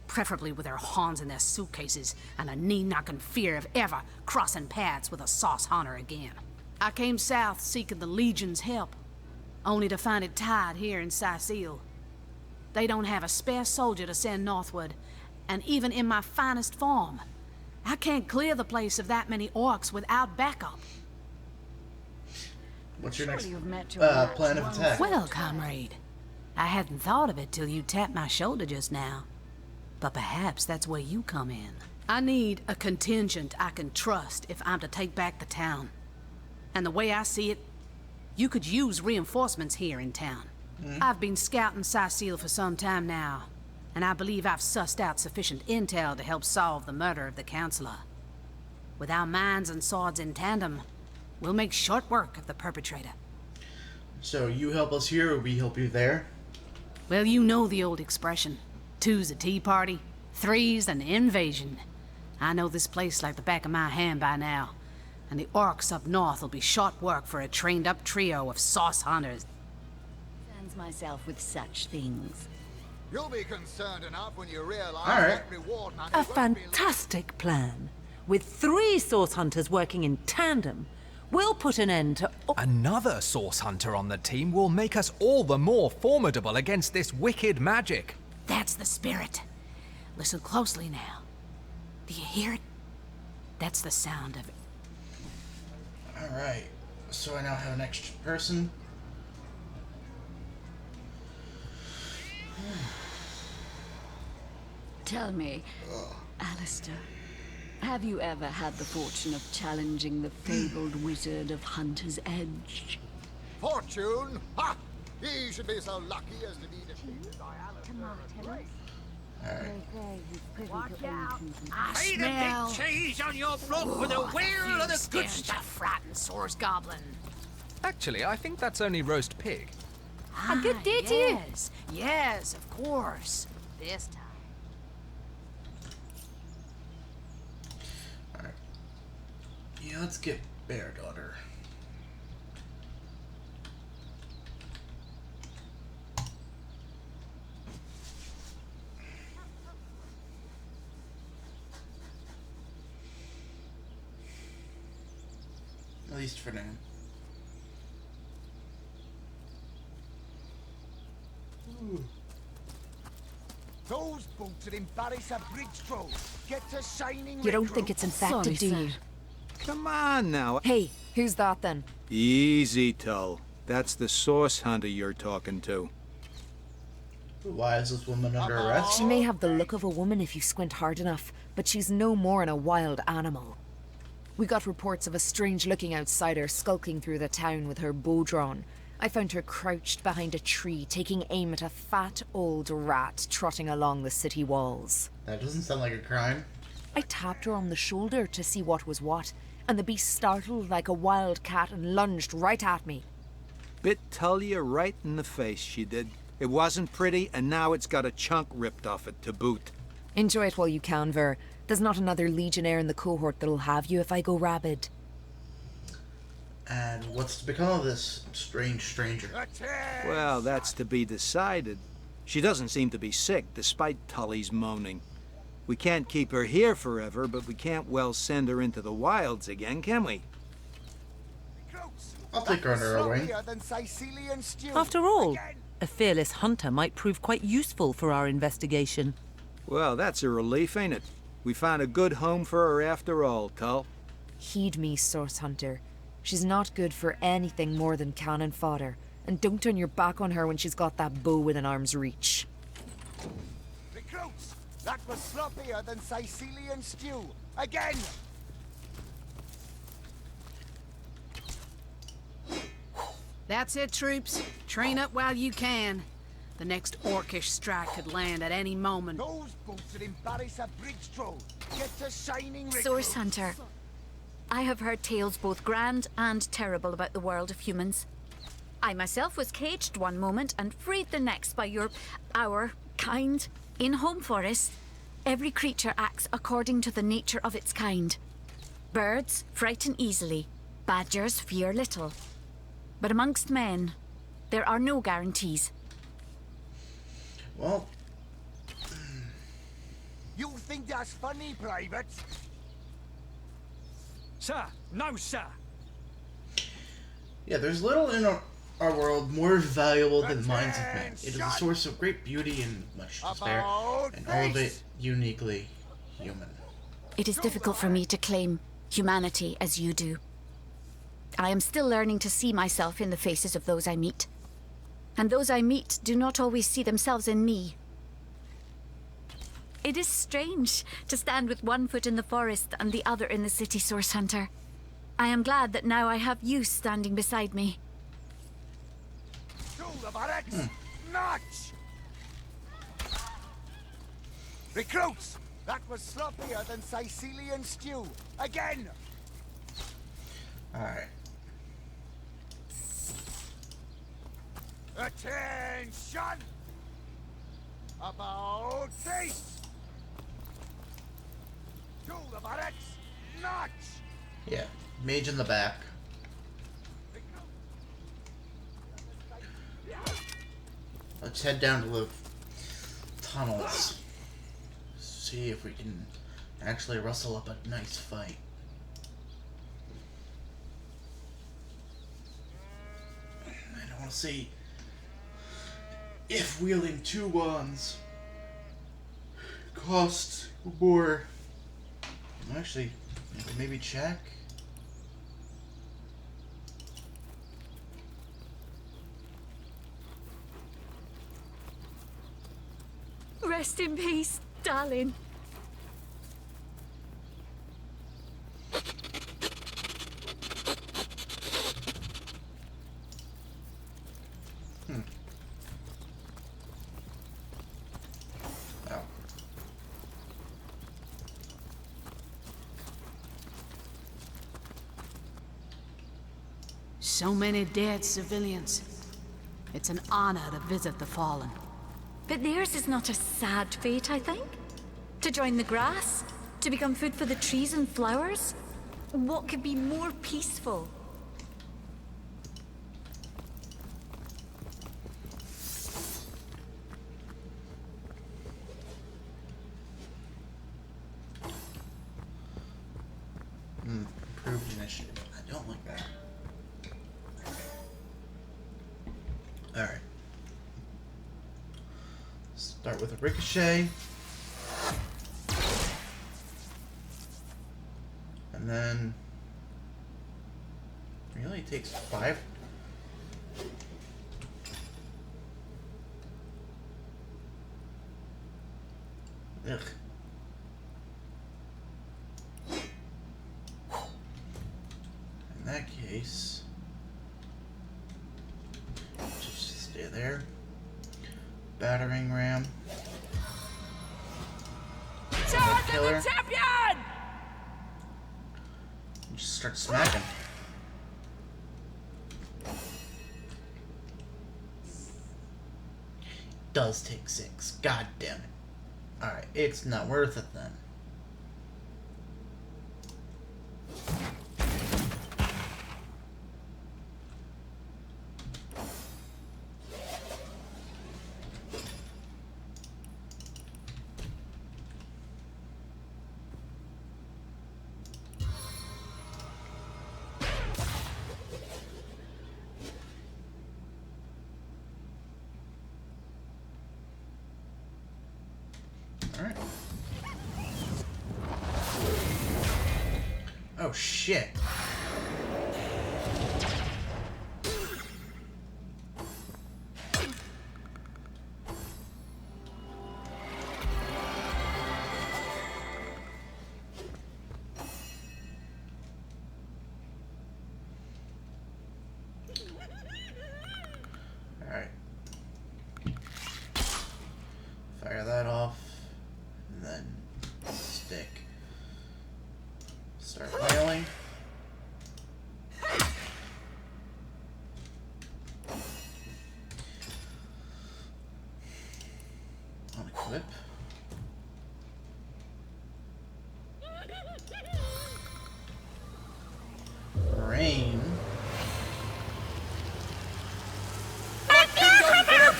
Speaker 19: Preferably with their horns in their suitcases and a knee-knocking fear of ever crossing paths with a sauce hunter again. I came south seeking the Legion's help, only to find it tied here in Sicile. They don't have a spare soldier to send northward, and even in my finest form, I can't clear the place of that many orcs without backup.
Speaker 1: What's your next
Speaker 3: you've met your
Speaker 1: plan of attack?
Speaker 19: Well, comrade, I hadn't thought of it till you tapped my shoulder just now. But perhaps that's where you come in. I need a contingent I can trust if I'm to take back the town. And the way I see it, you could use reinforcements here in town. I've been scouting Sicile for some time now, and I believe I've sussed out sufficient intel to help solve the murder of the Counselor. With our minds and swords in tandem, we'll make short work of the perpetrator.
Speaker 1: So you help us here, or we help you there?
Speaker 19: Well, you know the old expression. 2's a tea party, 3's an invasion. I know this place like the back of my hand by now, and the orcs up north will be short work for a trained-up trio of sauce hunters.
Speaker 20: Concerns myself with such things.
Speaker 2: You'll be concerned enough when you realize
Speaker 1: All right.
Speaker 2: that reward money
Speaker 4: A
Speaker 2: won't be
Speaker 4: fantastic plan. With 3 source hunters working in tandem, we'll put an end to...
Speaker 8: Another source hunter on the team will make us all the more formidable against this wicked magic.
Speaker 19: That's the spirit. Listen closely now. Do you hear it? That's the sound of it.
Speaker 1: Alright, so I now have an extra person.
Speaker 11: Tell me, Alistair, have you ever had the fortune of challenging the fabled wizard of Hunter's Edge?
Speaker 2: Fortune? Ha! He should be so lucky as to be defeated by Alistair.
Speaker 3: Watch out.
Speaker 19: I
Speaker 16: Lay the
Speaker 19: smell
Speaker 16: big cheese on your block with a wheel of the good
Speaker 19: stench of
Speaker 16: stuff.
Speaker 19: frightened Source Goblin.
Speaker 8: Actually, I think that's only roast pig.
Speaker 19: A good day to you. Yes, of course. This time.
Speaker 1: Yeah, let's get Bear Daughter. At least for now.
Speaker 2: Those boots would embarrass a bridge troll. Get to shining.
Speaker 5: You don't think it's infected, do you?
Speaker 23: Come on now.
Speaker 5: Hey, who's that then?
Speaker 23: Easy, Tull. That's the source hunter you're talking to.
Speaker 1: Why is this woman under arrest?
Speaker 5: She may have the look of a woman if you squint hard enough, but she's no more than a wild animal. We got reports of a strange-looking outsider skulking through the town with her bow drawn. I found her crouched behind a tree, taking aim at a fat old rat trotting along the city walls.
Speaker 1: That doesn't sound like a crime.
Speaker 5: I tapped her on the shoulder to see what was what, and the beast startled like a wild cat and lunged right at me.
Speaker 23: Bit Tullia right in the face, she did. It wasn't pretty, and now it's got a chunk ripped off it to boot.
Speaker 5: Enjoy it while you can, Ver. There's not another legionnaire in the cohort that'll have you if I go rabid.
Speaker 1: And what's to become of this strange stranger?
Speaker 23: Well, that's to be decided. She doesn't seem to be sick, despite Tully's moaning. We can't keep her here forever, but we can't well send her into the wilds again, can we?
Speaker 1: I'll take her under our wing.
Speaker 4: After all, a fearless hunter might prove quite useful for our investigation.
Speaker 23: Well, that's a relief, ain't it? We found a good home for her after all, Tull.
Speaker 5: Heed me, Source Hunter. She's not good for anything more than cannon fodder. And don't turn your back on her when she's got that bow within arm's reach.
Speaker 2: Recruits, that was sloppier than Sicilian stew. Again!
Speaker 19: That's it, troops. Train up while you can. The next orcish strike could land at any moment.
Speaker 2: Those boots would embarrass a bridge troll. Get to shining recruits.
Speaker 21: Source Hunter, I have heard tales both grand and terrible about the world of humans. I myself was caged one moment and freed the next by our kind. In Home Forest, every creature acts according to the nature of its kind. Birds frighten easily, badgers fear little. But amongst men, there are no guarantees.
Speaker 1: Well,
Speaker 2: you think that's funny, Private?
Speaker 16: Sir, no, sir.
Speaker 1: yeah, there's little in our world more valuable than the minds of men. It is a source of great beauty and much despair, and all of it uniquely human.
Speaker 21: It is difficult for me to claim humanity as you do. I am still learning to see myself in the faces of those I meet. And those I meet do not always see themselves in me. It is strange to stand with one foot in the forest and the other in the city, Source Hunter. I am glad that now I have you standing beside me.
Speaker 2: Notch! Recruits, that was sloppier than Sicilian stew. Again!
Speaker 1: Alright.
Speaker 2: Attention! About face! To the barracks! Notch!
Speaker 1: Yeah, mage in the back. Let's head down to the tunnels. See if we can actually rustle up a nice fight. I don't want to see if wielding two wands costs more. Actually, maybe check.
Speaker 21: Rest in peace, darling.
Speaker 19: So many dead civilians. It's an honor to visit the fallen.
Speaker 21: But theirs is not a sad fate, I think. To join the grass, to become food for the trees and flowers. What could be more peaceful?
Speaker 1: Improved initiative. I don't like that. Alright. Start with a ricochet. And then really takes 5. Ugh. In that case, just stay there. Battering ram.
Speaker 4: Charge
Speaker 1: Killer.
Speaker 4: the champion!
Speaker 1: Just start smacking. Does take 6. God damn it. Alright, it's not worth it then. Alright. Oh shit. Alright. Fire that off. And then stick. Start wailing. Unequip. Rain.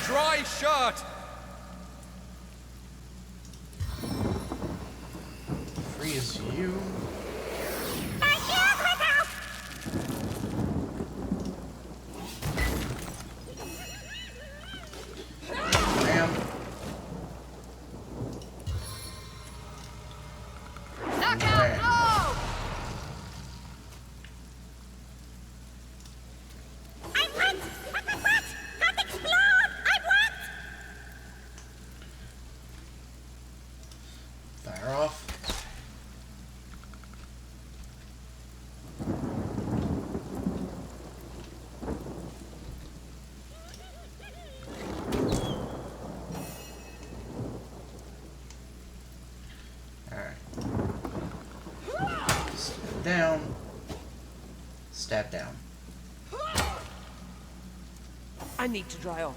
Speaker 8: Dry shot!
Speaker 1: Freeze you. Ram.
Speaker 4: Knockout! Go!
Speaker 6: I want! What? Don't explode! I want!
Speaker 1: Fire off. Alright. Stab down. Stab down.
Speaker 4: I need to dry off.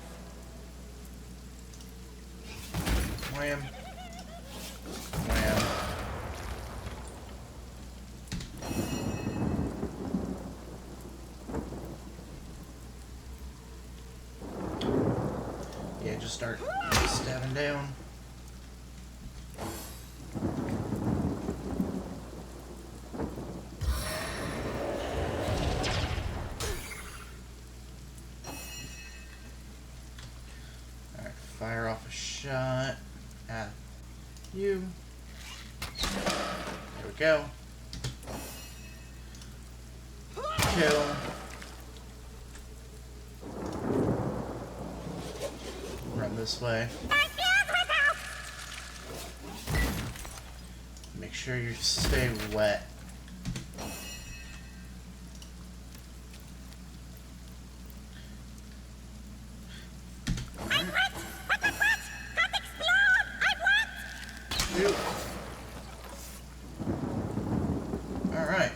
Speaker 1: Wham. Wham. Yeah, just start stabbing down. Alright, fire off a shot at you. There we go. Kill. Run this way. Make sure you stay wet.
Speaker 6: I'm wet! Wet, wet, wet! Don't explode! I'm wet!
Speaker 1: Alright.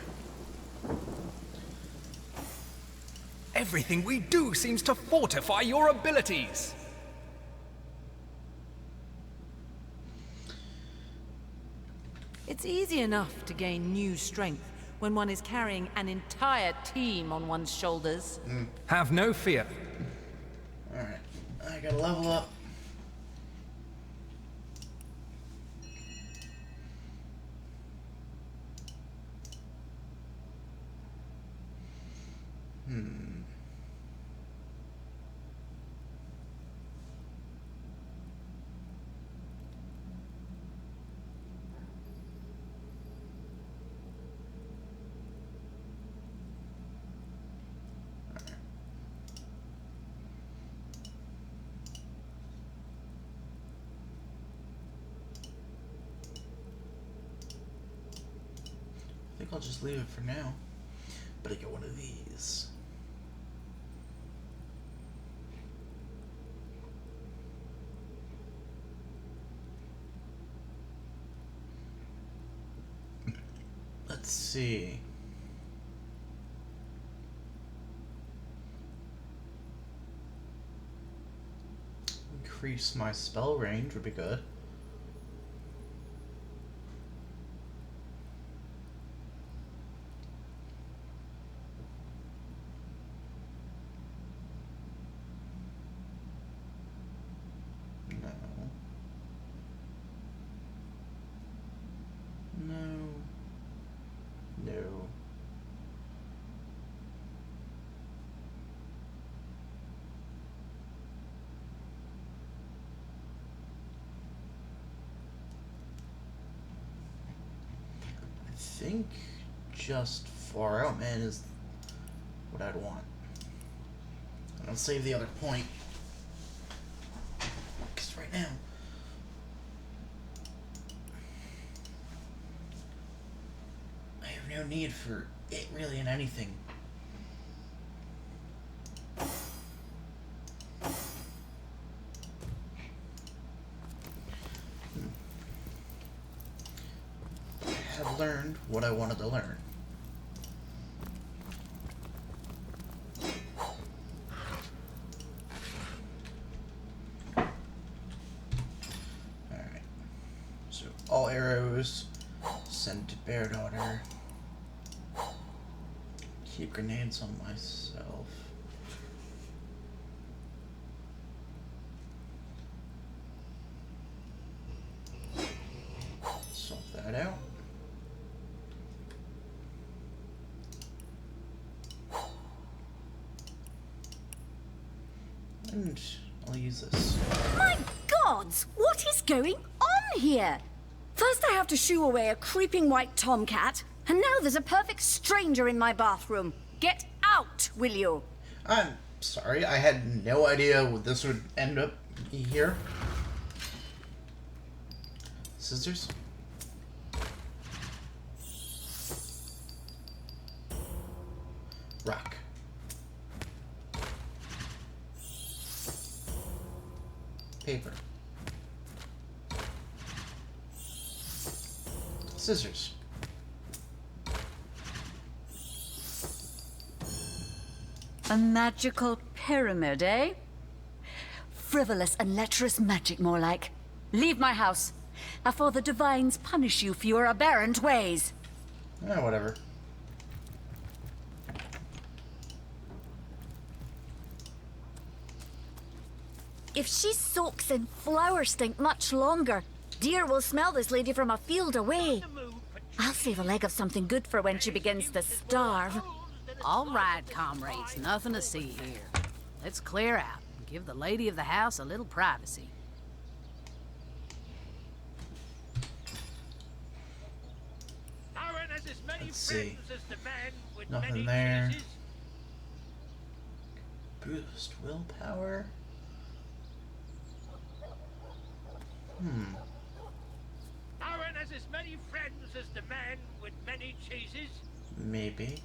Speaker 8: Everything we do seems to fortify your abilities.
Speaker 4: It's easy enough to gain new strength when one is carrying an entire team on one's shoulders.
Speaker 8: Have no fear.
Speaker 1: Alright, I gotta level up. I think I'll just leave it for now. But I get one of these. Let's see. Increase my spell range would be good. I think just far out man is what I'd want. And I'll save the other point. Because right now I have no need for it really in anything. Have learned what I wanted to learn. Alright. So all arrows sent to Bear Daughter. Keep grenades on myself. Swap that out. And I'll use this.
Speaker 21: My gods! What is going on here? First I have to shoo away a creeping white tomcat, and now there's a perfect stranger in my bathroom. Get out, will you?
Speaker 1: I'm sorry, I had no idea what this would end up here. Scissors? Rock. Paper. Scissors.
Speaker 21: A magical pyramid, eh? Frivolous and lecherous magic, more like. Leave my house, afore the divines punish you for your aberrant ways.
Speaker 1: Whatever.
Speaker 21: If she soaks in flower stink much longer, deer will smell this lady from a field away. I'll save a leg of something good for when she begins to starve.
Speaker 19: All right, comrades, nothing to see here. Let's clear out and give the lady of the house a little privacy.
Speaker 1: Let's see. Nothing there. Boost willpower.
Speaker 16: as many friends as the man with many cheeses?
Speaker 1: Maybe.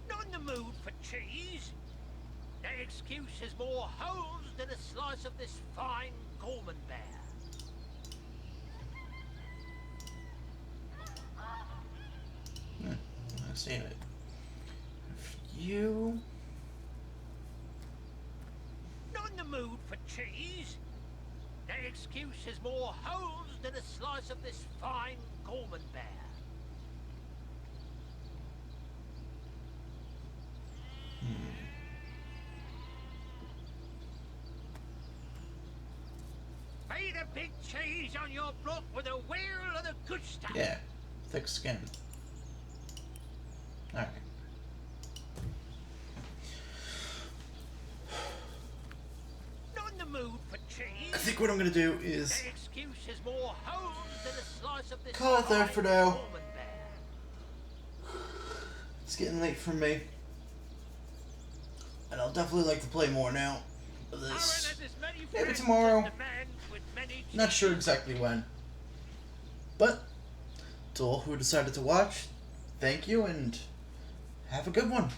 Speaker 16: Not in the mood for cheese. That excuse has more holes than a slice of this fine Gorman bear.
Speaker 1: I see it. You.
Speaker 16: Not in the mood for cheese. That excuse has more holes than a slice of this fine Gorman bear. Made a big cheese on your block with a wheel of the good stuff.
Speaker 1: Yeah, thick skin. Alright.
Speaker 16: Not in the mood for cheese.
Speaker 1: I think what I'm gonna do is
Speaker 16: That excuse has more holes than a slice of this
Speaker 1: call it there for now.
Speaker 16: Gorman bear.
Speaker 1: It's getting late for me. And I'll definitely like to play more now of this. Maybe tomorrow. Not sure exactly when. But to all who decided to watch, thank you and have a good one.